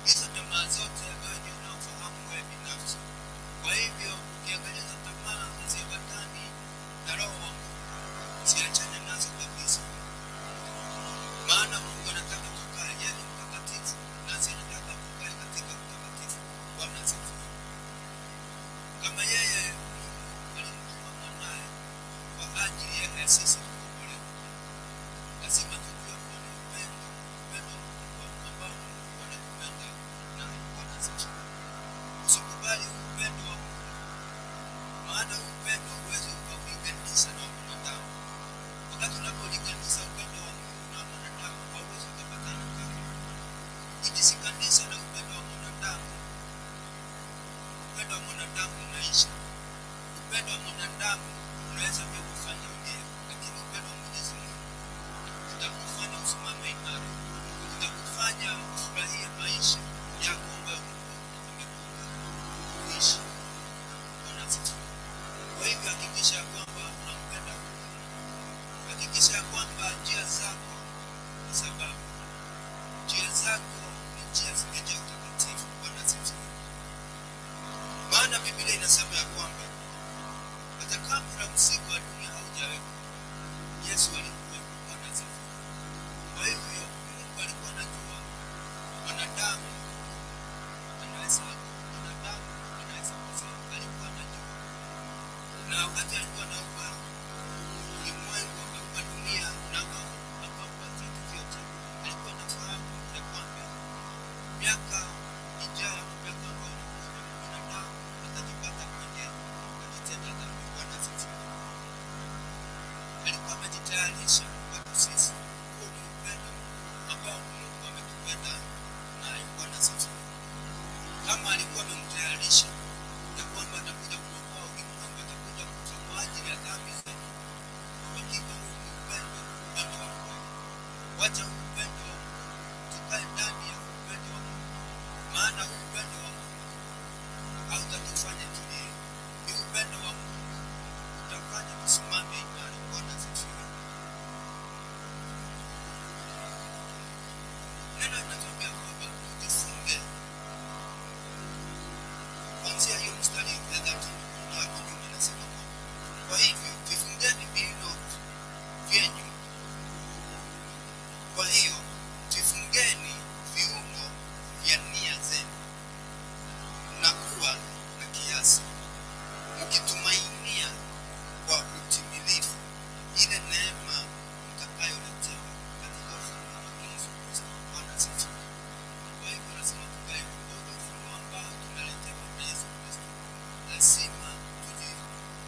Hizo tamaa zote wewe ndio unaofahamu wewe binafsi. Kwa hivyo ukiangalia hizo tamaa haziambatani na Roho wa Mungu, siachane nazo kabisa, maana Mungu anataka tukae. Yeye ni mtakatifu, nasi anataka tukae katika utakatifu. Bwana asifiwe. Kama yeye alimtuma mwanaye kwa ajili ya sisi tukombolewe, lazima tujue kuwa ni upendo mkubwa ambao Mungu anatupenda naye. Bwana asifiwe. Usikubali upendo wa Mungu, maana upendo huwezi ukaulinganisha na mwanadamu. Wakati unapolinganisha upendo wa Mungu na mwanadamu, hauwezi ukapatana kamwe. Ikishikanisha na upendo wa mwanadamu, Biblia inasema ya kwamba hata kabla msingi wa dunia haujawekwa, Yesu alikuwa na sifa. Kwa hivyo Mungu alikuwa anajua wanadamu anaweza kosea, alikuwa anajua. Na wakati alikuwa anaumba ulimwengu, akaumba dunia na akaumba vitu vyote, alikuwa anafahamu ya kwamba miaka ijayo, miaka ambayo inakuja, mwanadamu atajipata kwenye akitenda dhambi. Bwana asifiwe. Alikuwa amejitayarisha kwa sisi. Huo ni upendo ambao Mungu ametupenda naye. Bwana asifiwe. Kama alikuwa amemtayarisha ya kwamba atakuja kuokoa ulimwengu, atakuja kufa kwa ajili ya dhambi zetu, hakika huu ni upendo wa kweli. Wacha huu upendo wa Mungu tukae ndani ya upendo wa Mungu, maana huu upendo wa Mungu hautatufanya tulie. Ni upendo wa Mungu utafanya tusimame imara. Bwana asifiwe. Neno linatuambia kwamba tujifunge. Kuanzia hiyo mstari ya 30 na hapo nyuma inasema kwamba kwa hivyo vifungeni viuno vyenyu. Kwa hiyo vifungeni viuno vya nia zenu na kuwa na kiasi, mkitumainia kwa utimilifu ile neema mtakayoletewa katika ufunuo wa Yesu Kristo. Bwana asifiwe. Kwa hivyo lazima tukae kwa ufunuo ambao tunaletewa na Yesu Kristo.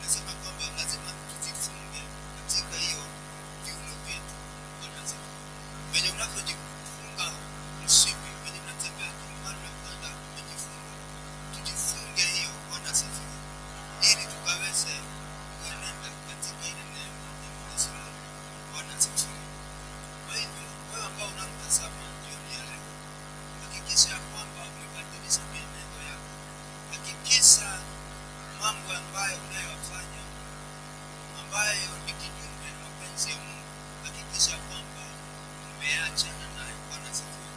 Nasema kwamba lazima tujifunge katika hiyo viuno vyetu. Bwana asifiwe. Venye unapojifunga mshipi, venye unatembea kimani na kwenda umejifunga, tujifunge hiyo. Bwana asifiwe. Ili tukaweze kuenenda katika ile neema ya Mwenyezi Mungu. Bwana asifiwe. Kwa hivyo wewe ambao unamtazama jioni ya leo, hakikisha ya kwamba umebadilisha mienendo yako. Hakikisha mambo ambayo unayofanya ambayo ni kinyume na mapenzi ya Mungu, hakikisha kwamba umeachana nayo. Bwana asifiwe.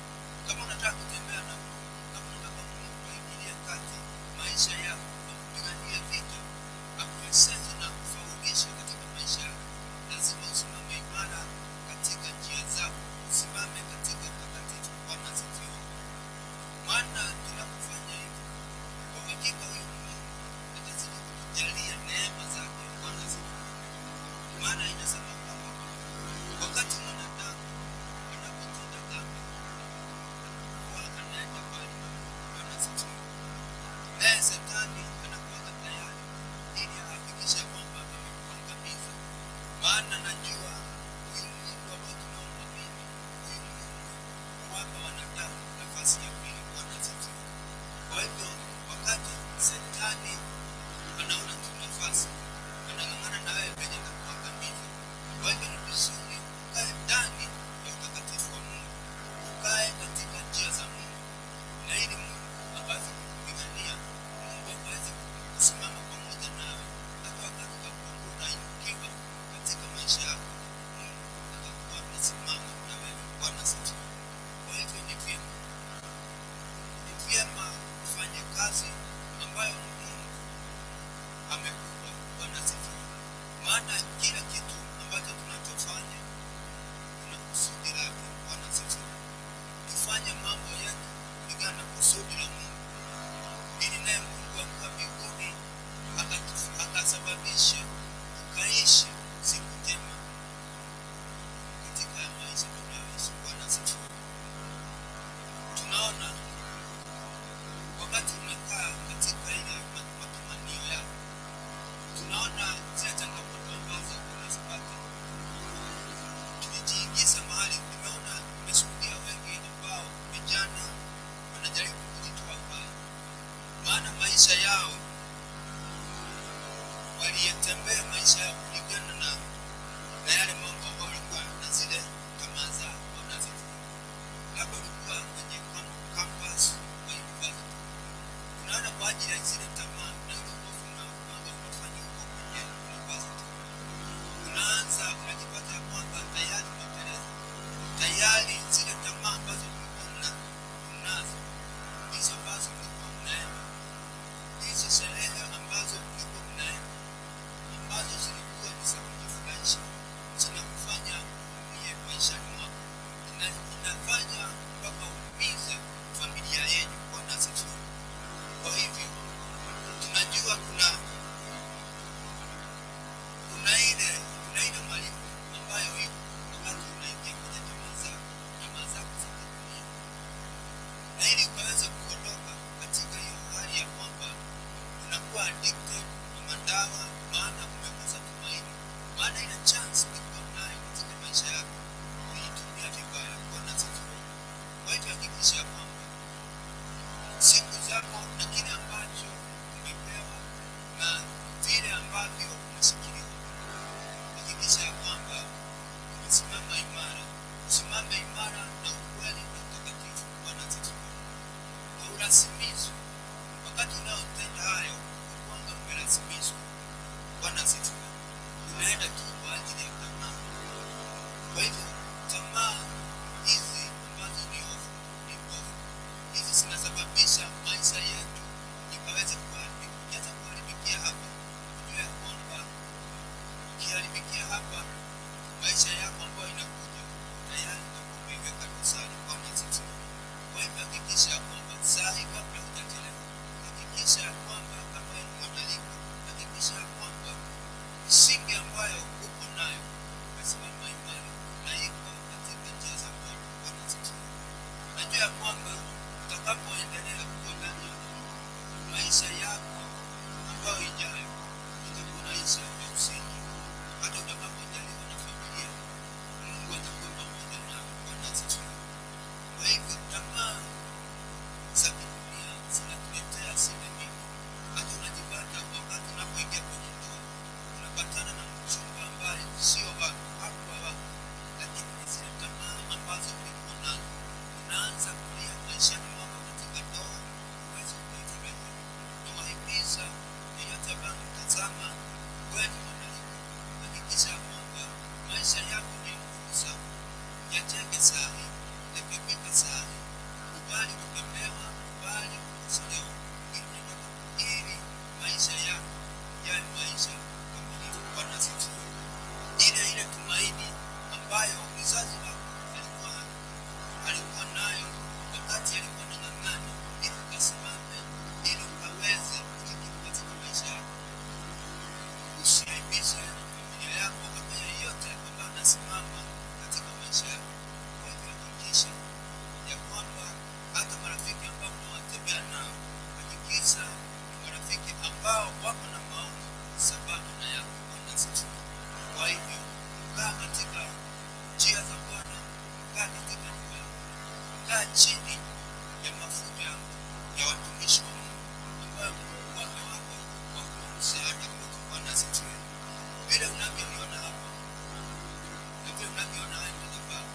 Kama unataka kutembea na Mungu, kama unataka Mungu kuingilia kati maisha yako, akupiganie vita, akuwezeshe na kufaulisha katika maisha yako, lazima usimame imara katika njia zako, usimame katika utakatifu. Bwana asifiwe. Maana tunapofanya hivyo, kwa hakika huyu Mungu atazidi kutujalia neema zake. Bwana asifiwe. Maana inasema kwamba wakati mwanadamu anapotenda dhambi, huwa anaenda mbali na Mungu. Bwana asifiwe. Naye Shetani anakuwa tayari ili ahakikishe kwamba amekuangamiza. Maana najua huyu Mungu ambao tunaomwamini, huyu Mungu huwapa wanadamu nafasi ya pili. Bwana asifiwe. Kwa hivyo wakati Shetani anaona tu nafasi, anang'ang'ana na wewe penye na kuangamiza. Kwa hivyo ni vizuri ukae ndani ya utakatifu wa Mungu, ukae katika njia za Mungu, na ili Mungu aweze kukupigania, Mungu aweze kusimama pamoja nawe. Hata wakati utakuwa unainukiwa katika maisha yako, Mungu atakuwa anasimama na wewe. Bwana asifiwe. Kwa hivyo ni vyema ufanye kazi ambayo Mungu amekupa. Bwana asifiwe. Maana kila kitu ambacho tunachofanya kuna kusudi lake. Bwana asifiwe. Tufanye mambo yetu kulingana na kusudi la Mungu, ili naye Mungu akuwa mbinguni akasababishe ukaishi siku njema katika maisha tunayoishi. Bwana asifiwe. Tunaona wakati umekaa katika ile matumanio yako, tunaona zile changamoto ambazo unazipata. Tulijiingiza mahali, nimeshuhudia wengi ambao vijana wanajaribu kujitoa mbali, maana maisha yao waliyetembea maisha yao kulingana na yale mambo ambayo walikuwa na zile tamaa zao. Bwana asifiwe. Labda ulikuwa kwenye campus wa university, unaona kwa ajili ya zile tamaa na ile hofu na mambo unafanya huko kwenye university, unaanza unajipata kwamba tayari umeteleza, tayari zile tamaa ambazo ulikuwa unazo, hizo ambazo ulikuwa unaenda, hizo sherehe hakikisha ya kwamba kama ni mwaliko, hakikisha ya kwamba misingi ambayo uko nayo umesimama imara na iko katika njia za Bwana. Bwana asifiwe. Najua ya kwamba utakapoendelea kuwa ndani ya Mungu, maisha yako ambayo ijayo itakuwa maisha ya msingi. Hata utakapojaliwa na familia, Mungu atakuwa pamoja nawe. Bwana asifiwe. Kwa hivyo tamaa za dunia zinatuletea shida nyingi. Hata unajipata wakati unapoingia kwenye ndoa unapatana na mchumba ambaye sio wako, hakuwa wako, lakini ni zile tamaa ambazo ulikuwa nazo unaanza kulia maishani mwako katika ndoa, huwezi kuitarajia. Nawahimiza yeyote ambaye mtazama, wewe ni mwanamke, hakikisha kwamba maisha yako ni fursa. Yajenge sahi, rekebika sahi, kubali kukemewa, kubali kukosolewa, ili maisha yako yawe maisha kamilifu. Bwana asifiwe. Ile tumaini ambayo mzazi wako alikuwa nayo wakati alikuwa anang'ang'ana ili ukasimame, ili ukaweze kujikimu katika maisha yako. Usiaibishe familia yako kama yeyote ambaye anasimama katika maisha yako. Kwa hivyo hakikisha ya kwamba hata marafiki ambao unawatembea nao, hakikisha ni marafiki ambao wako na maono sababu na yako. Bwana asifiwe. Kwa hivyo kaa katika njia za Bwana, kaa katika nyumba yako, kaa chini ya mafuta ya watumishi wa Mungu ambao wamewapa kwa msaada kwetu. Bwana asifiwe. Vile unavyoniona hapa na vile unavyoona haya madhabahu,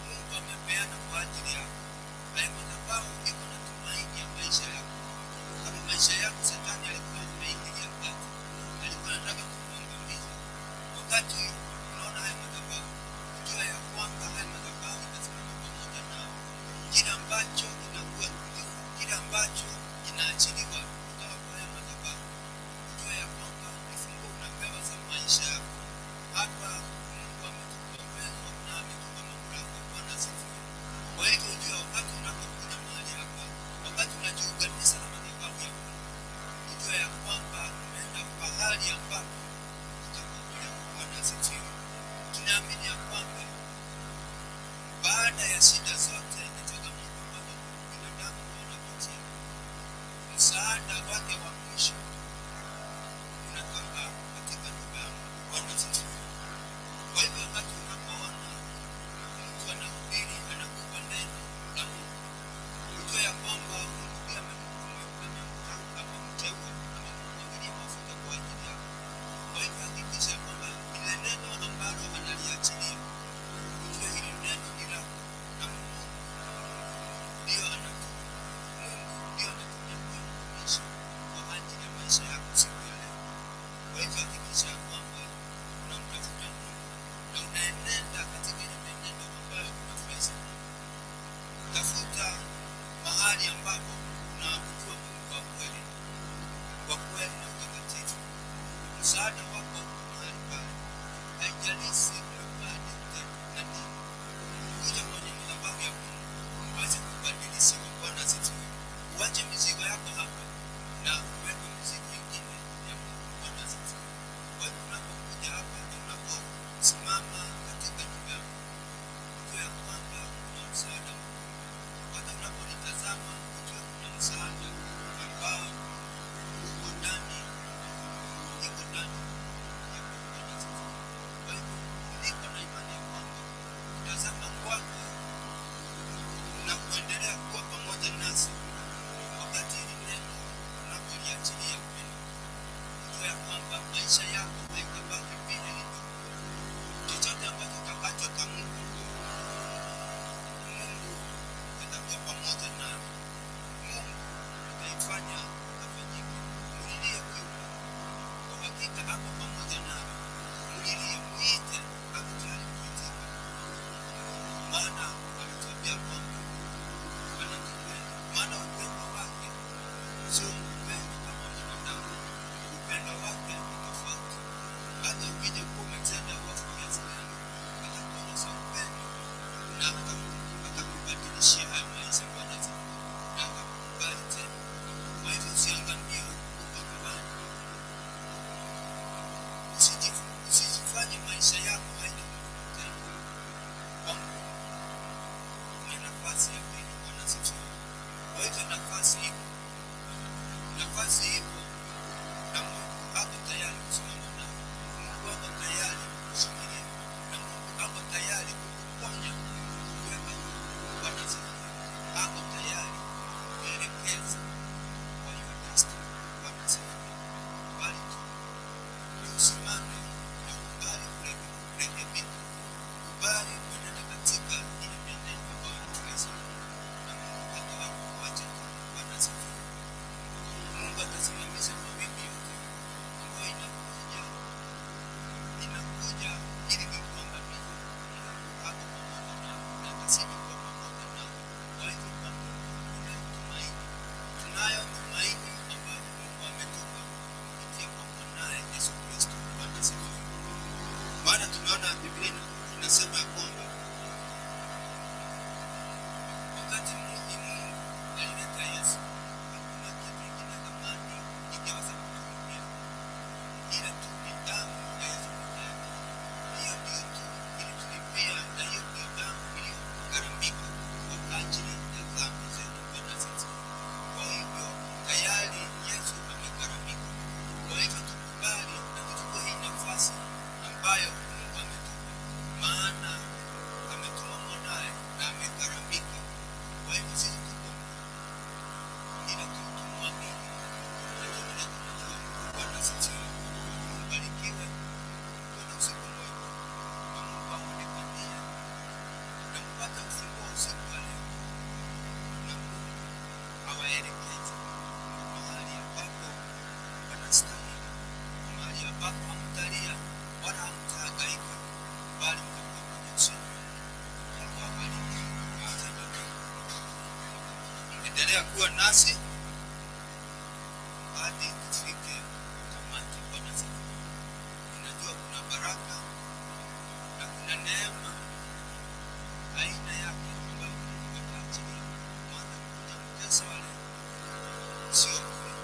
Mungu amepeana kwa ajili yako. Haya madhabahu iko na tumaini ya maisha yako. Kama maisha yako Shetani alikuwa ameingilia kati, alikuwa anataka kukuangamiza, wakati unaona haya madhabahu, jua ya kwamba haya madhabahu itasimama pamoja nao. Kile ambacho kinakuwa kile ambacho kinaachiliwa kutoka kwa haya madhabahu, jua ya kwamba ni funguo unapewa za maisha yako. Hapa Mungu ametupa uwezo na ametupa mamlaka. Bwana asifiwe. Kwa hivyo ujue wakati unapokuja mahali hapa, wakati unajiunganisha na madhabahu ya Mungu, ukiwa nasi hadi tufike tamati. Bwana asifiwe. Ninajua kuna baraka na kuna neema aina yake ambayo Mungu ataachilia. Maana kuna mtesa wale sio kweli.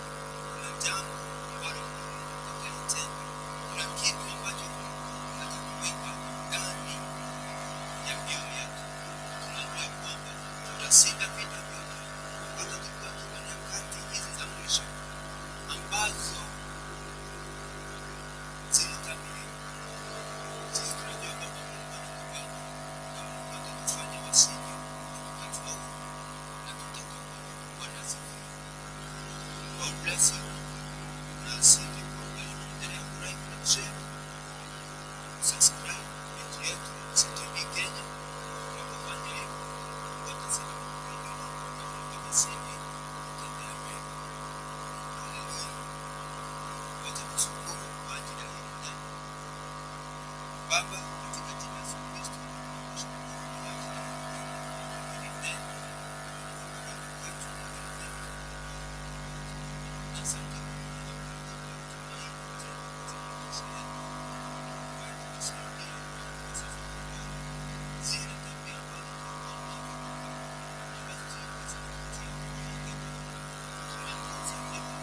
Kuna jambo ambalo Mungu atalitenda. Kuna kitu ambacho Mungu atakuweka ndani ya mioyo yetu. Tunajua kwamba tutashinda vita vyote. Hata tukiwa katika nyakati hizi za mwisho ambazo zinatabiriwa. Sisi tunajua kwamba Mungu anatupenda na Mungu atatufanya washindi tofauti na tutatoka. Bwana asifiwe. God bless you. Nasi endelea kulike na share, subscribe yetu CTV Kenya. Tunapofanya hivyo Mungu atazidi kukuinua na Mungu atazidi kutendea mema. Haleluya. Wacha tushukuru kwa ajili ya hili neno. Baba, katika jina la Yesu Kristo, tunashukuru kwa ajili ya hili neno. Kwetu na hili neno. Na asante kwa kuja kuleta tumaini tena katika maisha yetu. Bwana, tusaidie kwa sasa kuona zile tabia ambazo tulikuwa nazo ambazo zinaweza kututia kuingia. Tunakuuliza Baba,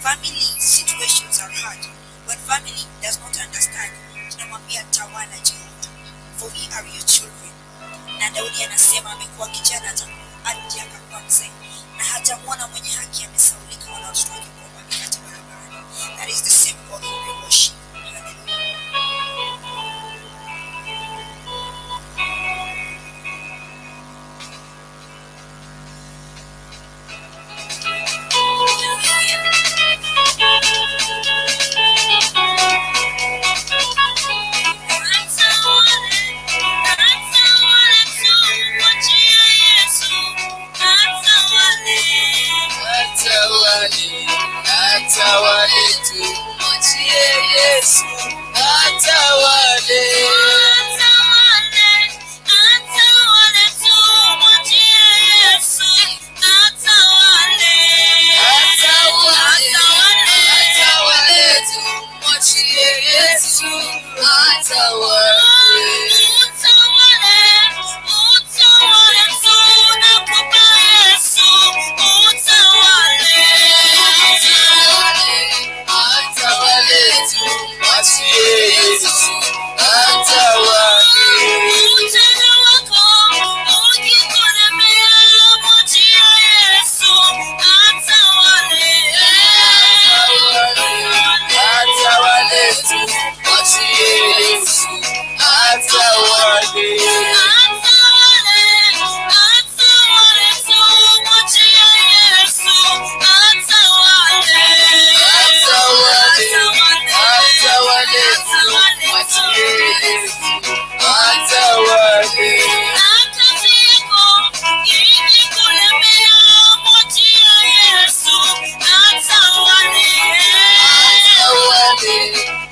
family situations are hard. When family does not understand, tunamwambia tawala Jehova, for we are your children. Na Daudi anasema amekuwa kijana hadi akakuwa mzee, na hajamwona mwenye haki amesaulika wala watoto wake kuomba mikate barabarani. That is the same God who we worship. Atawale tu, mwachie Yesu atawale. Atawale tu, mwachie Yesu atawale.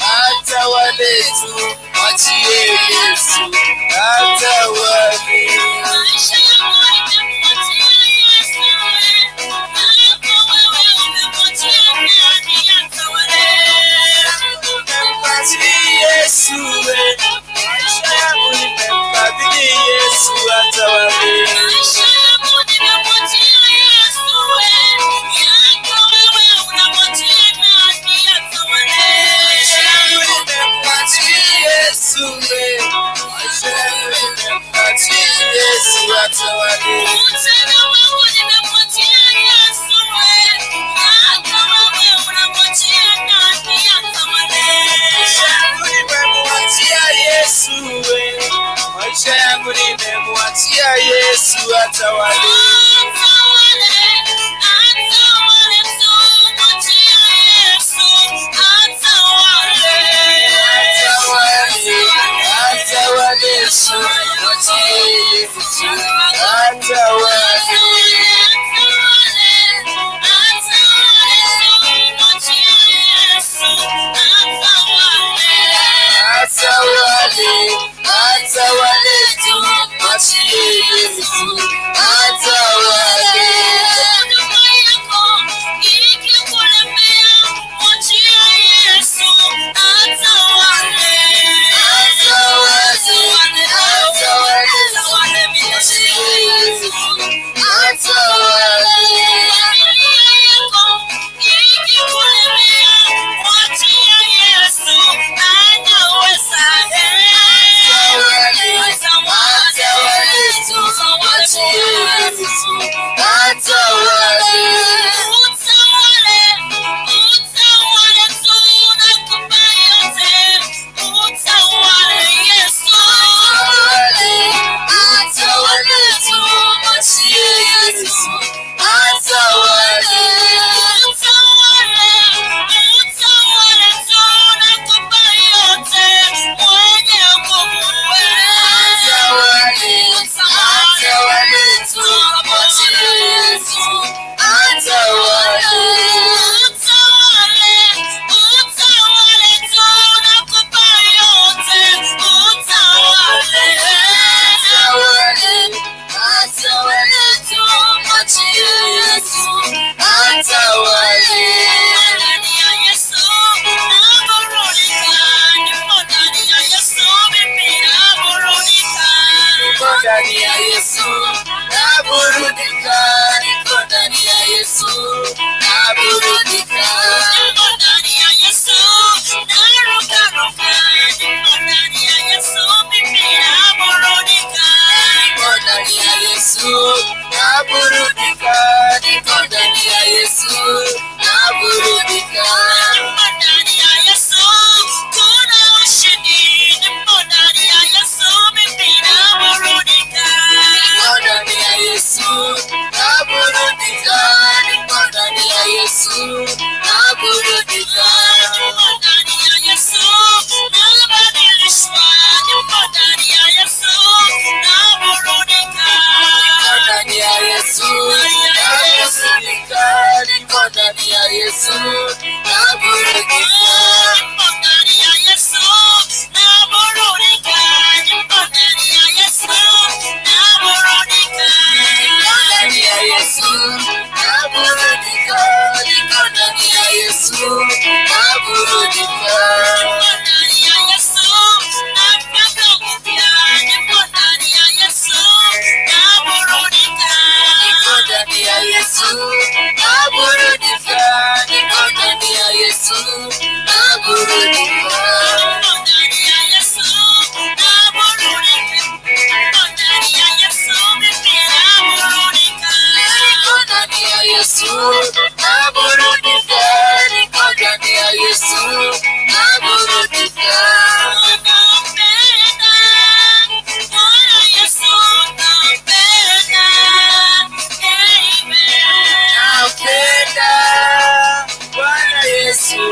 Atawale tu, mwachie Yesu atawale. Maisha yangu nimemwachia Yesu atawale. Atawale tu, mwachie Yesu atawale. Bwana Yesu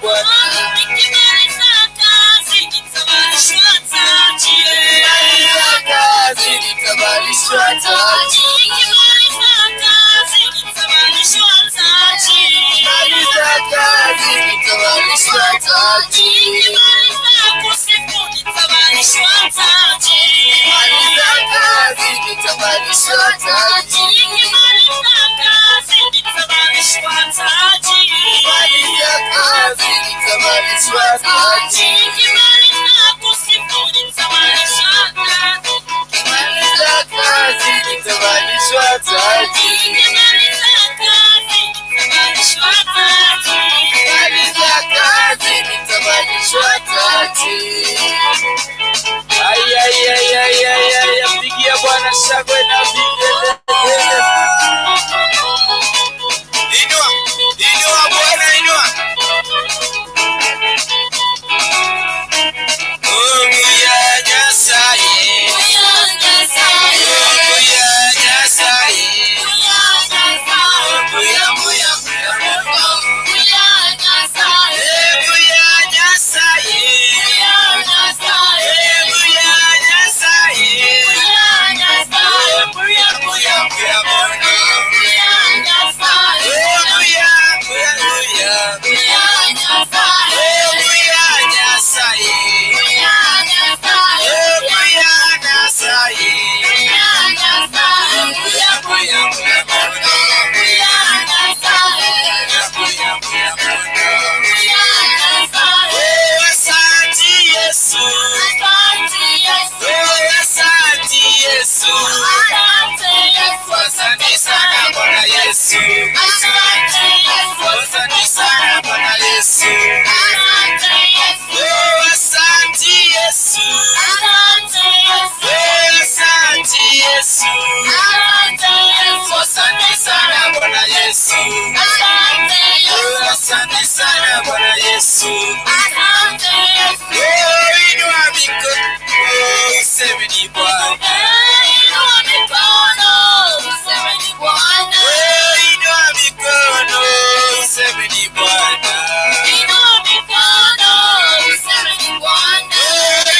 Bwana. Nikimaliza kazi nitavalishwa taji. Nikimaliza kazi nitavalishwa taji. Nikimaliza kazi nitavalishwa taji. Nikimaliza kazi nitavalishwa taji. Nikimaliza kusifu nitavalishwa taji. Nikimaliza kazi nitavalishwa taji. Nikimaliza kazi nitavalishwa taji. Nikimaliza kazi nitavalishwa taji. Nikimaliza kusifu nitavalishwa taji. Nikimaliza kazi nitavalishwa taji. Nikimaliza kazi nitavalishwa taji. Nikimaliza kazi nitavalishwa taji. Ai ai ai ai ai ai, pigia Bwana shangwe na vigelegele. Inua, inua Bwana, inua. Mungu ya Nyasaye. Mungu ya Nyasaye. Mungu ya Mungu ya Mungu ya Nyasaye. Mungu ya Nyasaye. Mungu ya Nyasaye. Mungu ya Mungu ya Mungu ya Mungu. Asante sana Bwana Yesu. Asante sana Bwana Yesu. Asante Yesu. Asante Yesu. Asante Yesu. Asante sana Bwana Yesu. Asante sana Bwana Yesu. Inua mikono useme ni Bwana. Inua mikono useme ni Bwana. Inua mikono useme ni Bwana. Inua mikono useme ni Bwana.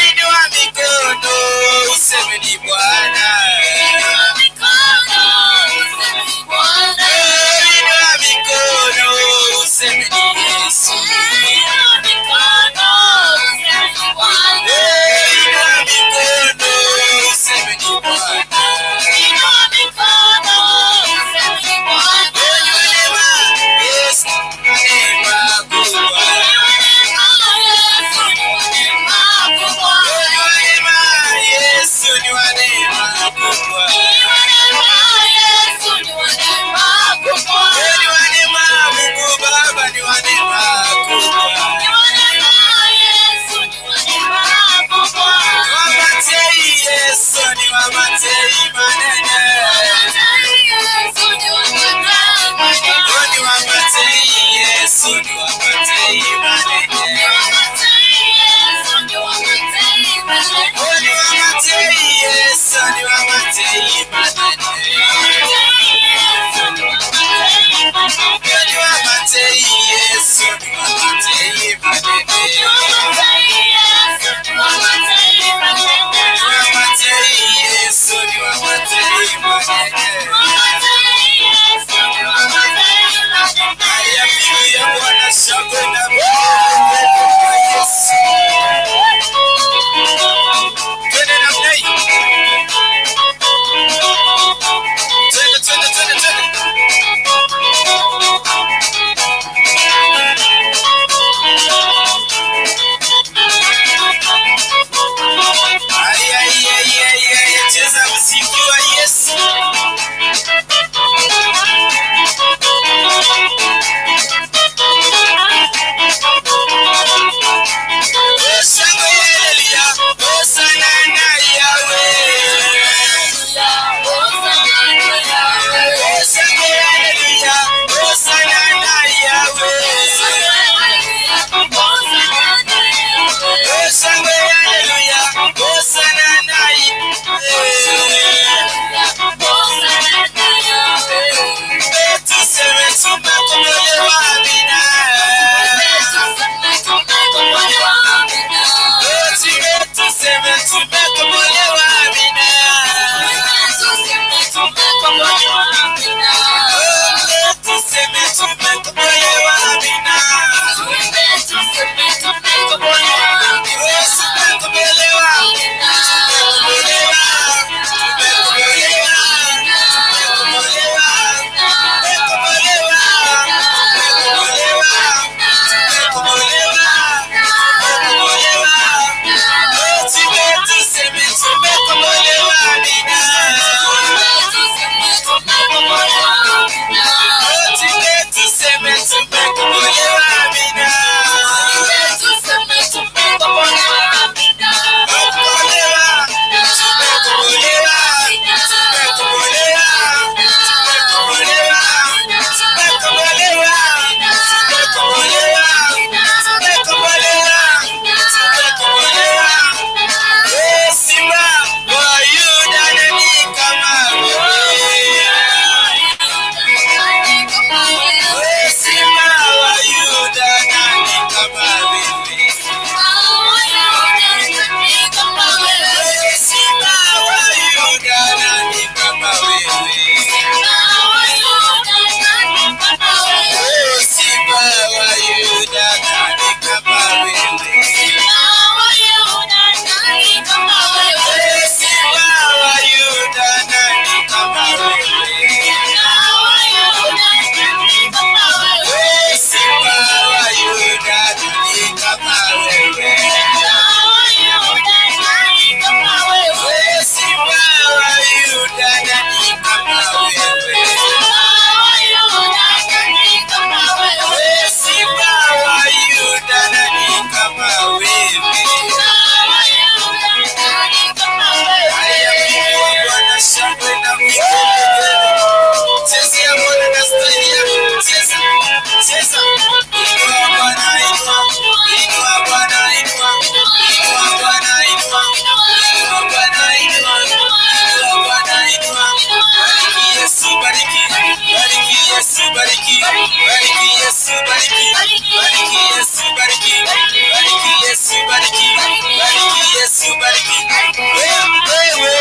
Inua mikono useme ni Bwana. Inua mikono useme ni Bwana. Inua mikono useme ni Yesu. Inua mikono useme ni Bwana. Inua mikono useme ni Bwana. Inua mikono useme ni Bwana. Yesu ni neema kubwa. Yesu ni wa neema kubwa. Ni wa neema Mungu Baba, ni wa neema kubwa. Wamatei Yesu ni wamatei manene. Ni wamatei Yesu ni wamatei manene. Ni wamatei Yesu ni wamatei manene. Ni wamatei Yesu ni wamatei manene. Ni wamatei Yesu ni wamatei manene. Haya, pigia Bwana shangwe na vigelegele kwa Yesu. Twende namna hii. Yesu bariki, bariki Yesu bariki, bariki Yesu bariki. Wewe,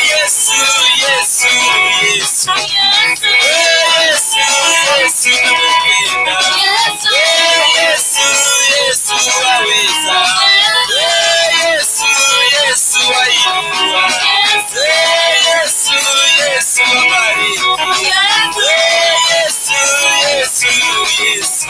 Yesu, Yesu, Yesu. Yesu, Yesu nakupenda. Yesu, Yesu waweza. Yesu, Yesu wainua. Yesu, Yesu wabariki. Yesu, Yesu, Yesu.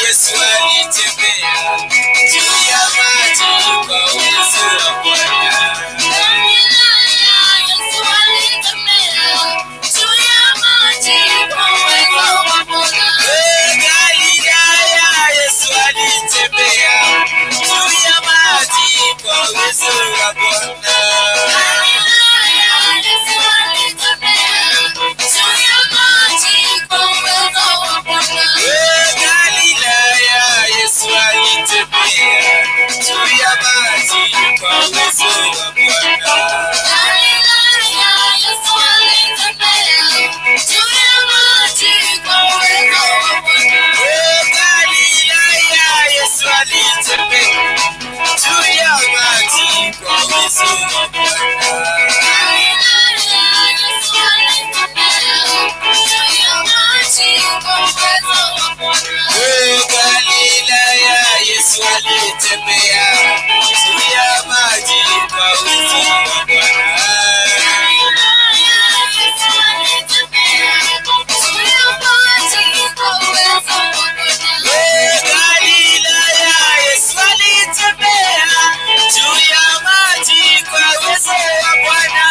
Yesu alitembea juu ya maji kwa uwezo wa Bwana. Galilaya, Yesu alitembea juu ya maji kwa uwezo wa Bwana. Galilaya, Yesu alitembea juu ya maji kwa uwezo wa Bwana. Galilaya, Yesu alitembea juu ya maji kwa uwezo wa Bwana. Galilaya, Yesu alitembea juu ya maji kwa uwezo wa Bwana. Galilaya, Yesu alitembea juu ya maji kwa uwezo wa Bwana.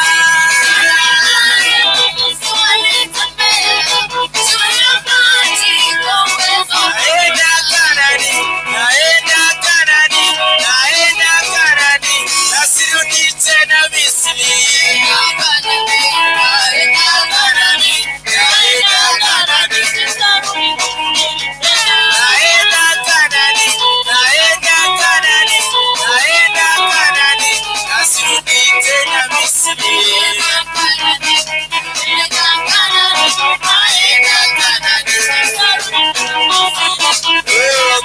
Naenda Kanani, nasirudi tena Misri. Naenda Kanani, nasirudi tena Misri.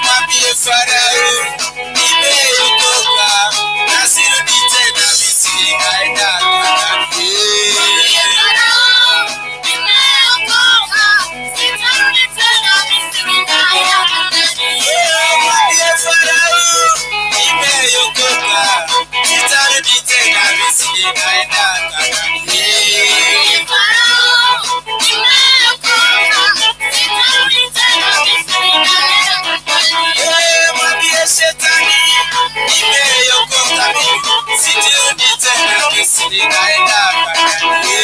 Mwambie Farao nimeokoka, nasirudi tena Misri, naenda Kanani. Mwambie Farao nimeokoka, sitarudi tena Misri, naenda Kanani. Mwambie Shetani nimeokoka, sitarudi tena Misri, naenda Kanani.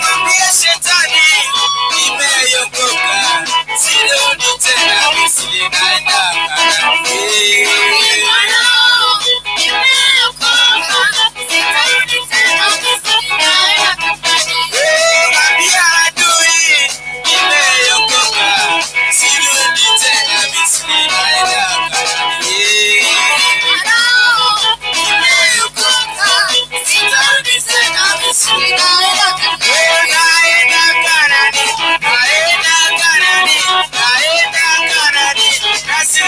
Mwambie Shetani nimeokoka, sitarudi tena Misri, naenda Kanani. Mwambie adui nimeokoka, sirudi tena Misri, naenda Kanani. Naenda Kanani, nasirudi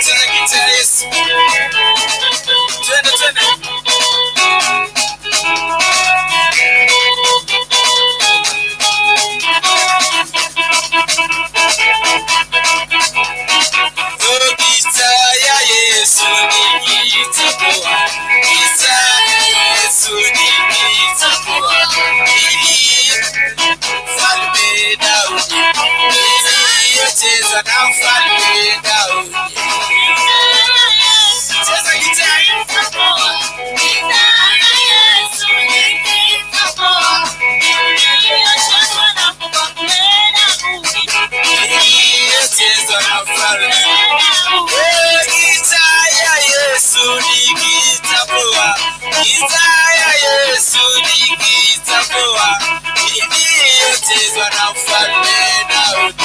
cheza gitaa Yesu. Twende twende. Gitaa ya Yesu ni gitaa poa. Gitaa ya Yesu ni gitaa poa. Mfalme Daudi iliyochezwa na Mfalme Daudi. Cheza gitaa. Iliyochezwa na Mfalme. Gitaa ya Yesu ni gitaa poa. Gitaa ya Yesu ni gitaa poa. Iliyochezwa na Mfalme Daudi.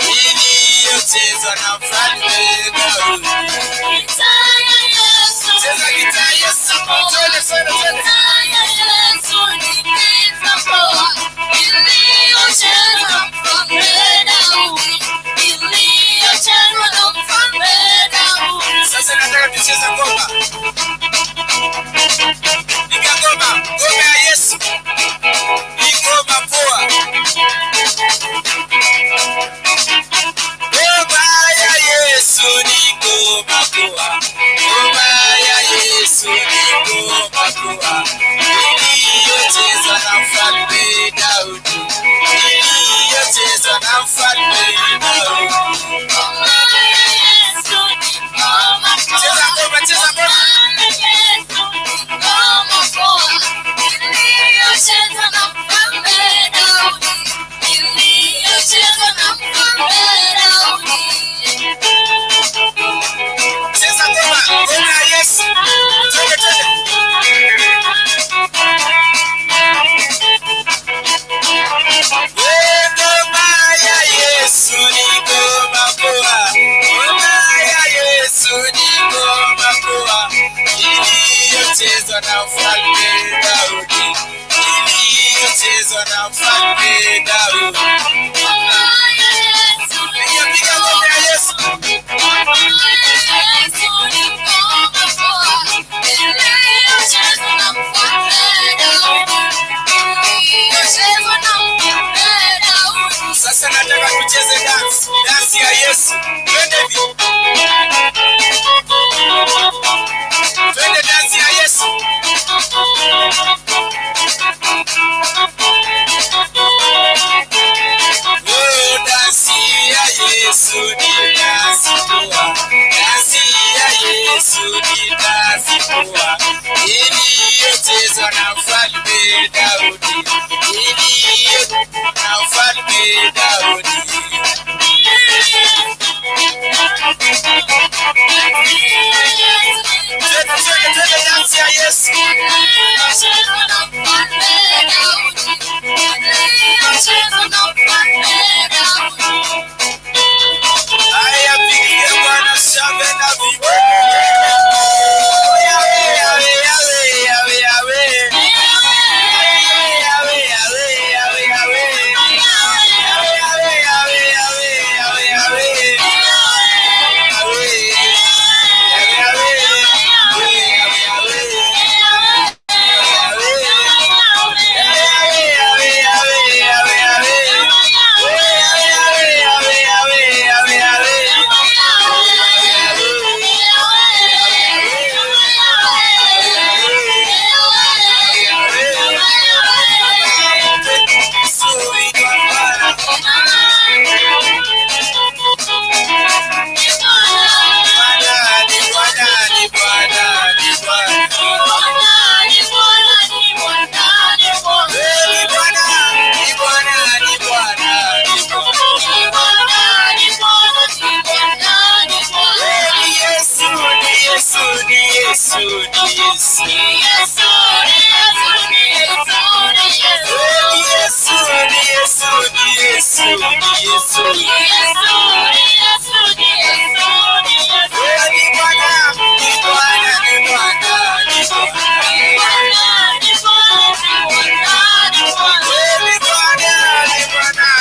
Iliyochezwa na Mfalme Daudi. Cheza gitaa Yesu. Twende twende twende. Sasa nataka tucheze ngoma. Piga ngoma. Ngoma ya Yesu. Ni ngoma poa. Ngoma ya Yesu ni ngoma poa. Ngoma ya Yesu ni ngoma poa. Iliyochezwa na Mfalme Daudi. Iliyochezwa na Mfalme Daudi. Cheza ngoma, cheza ngoma. Cheza ngoma, ngoma ya Yesu. Twende twende. Ngoma ya Yesu ni ngoma poa. Ngoma ya Yesu ni ngoma poa. Iliyochezwa na Mfalme Daudi. Iliyochezwa na Mfalme Daudi. Piga ngoma ya Yesu. Sasa nataka tucheze dance. Dance ya Yesu. Twende hivi. Twende dance ya Yesu. Oh, dance ya Yesu ni dance poa. Dance ya Yesu ni dance poa. Iliyochezwa na Mfalme Daudi. Iliyochezwa na Mfalme Daudi. Twende twende twende dance ya Yesu. Haya, pigia Bwana shangwe na vigelegele. Yawe, yawe, yawe, yawe, yawe. Yawe, yawe, yawe, yawe, yawe. Yawe, yawe, yawe, yawe, yawe,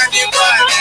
Ni Bwana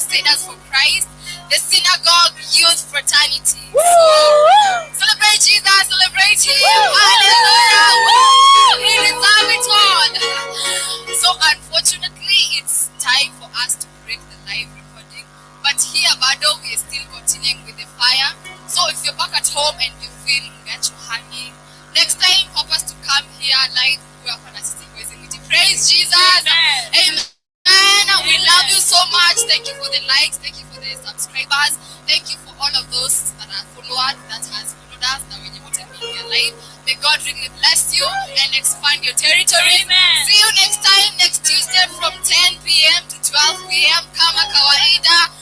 Crusaders for Christ, the Synagogue Youth Fraternity. So, celebrate Jesus, celebrate Him. Hallelujah. Woo! He deserves it all. So unfortunately, it's time for us to break the live recording. But here, Bado, we are still continuing with the fire. So if you're back at home and you feel that you're hanging, next time, help us to come here live. We are fantastic. Praise Jesus. Amen. We love you so much. Thank you for the likes. Thank you for the subscribers. Thank you for all of those that are followers, that has followed us, that we want to be in your life. May God really bless you and expand your territory. Amen. See you next time, next Tuesday from 10 p.m. to 12 p.m. Kama kawaida.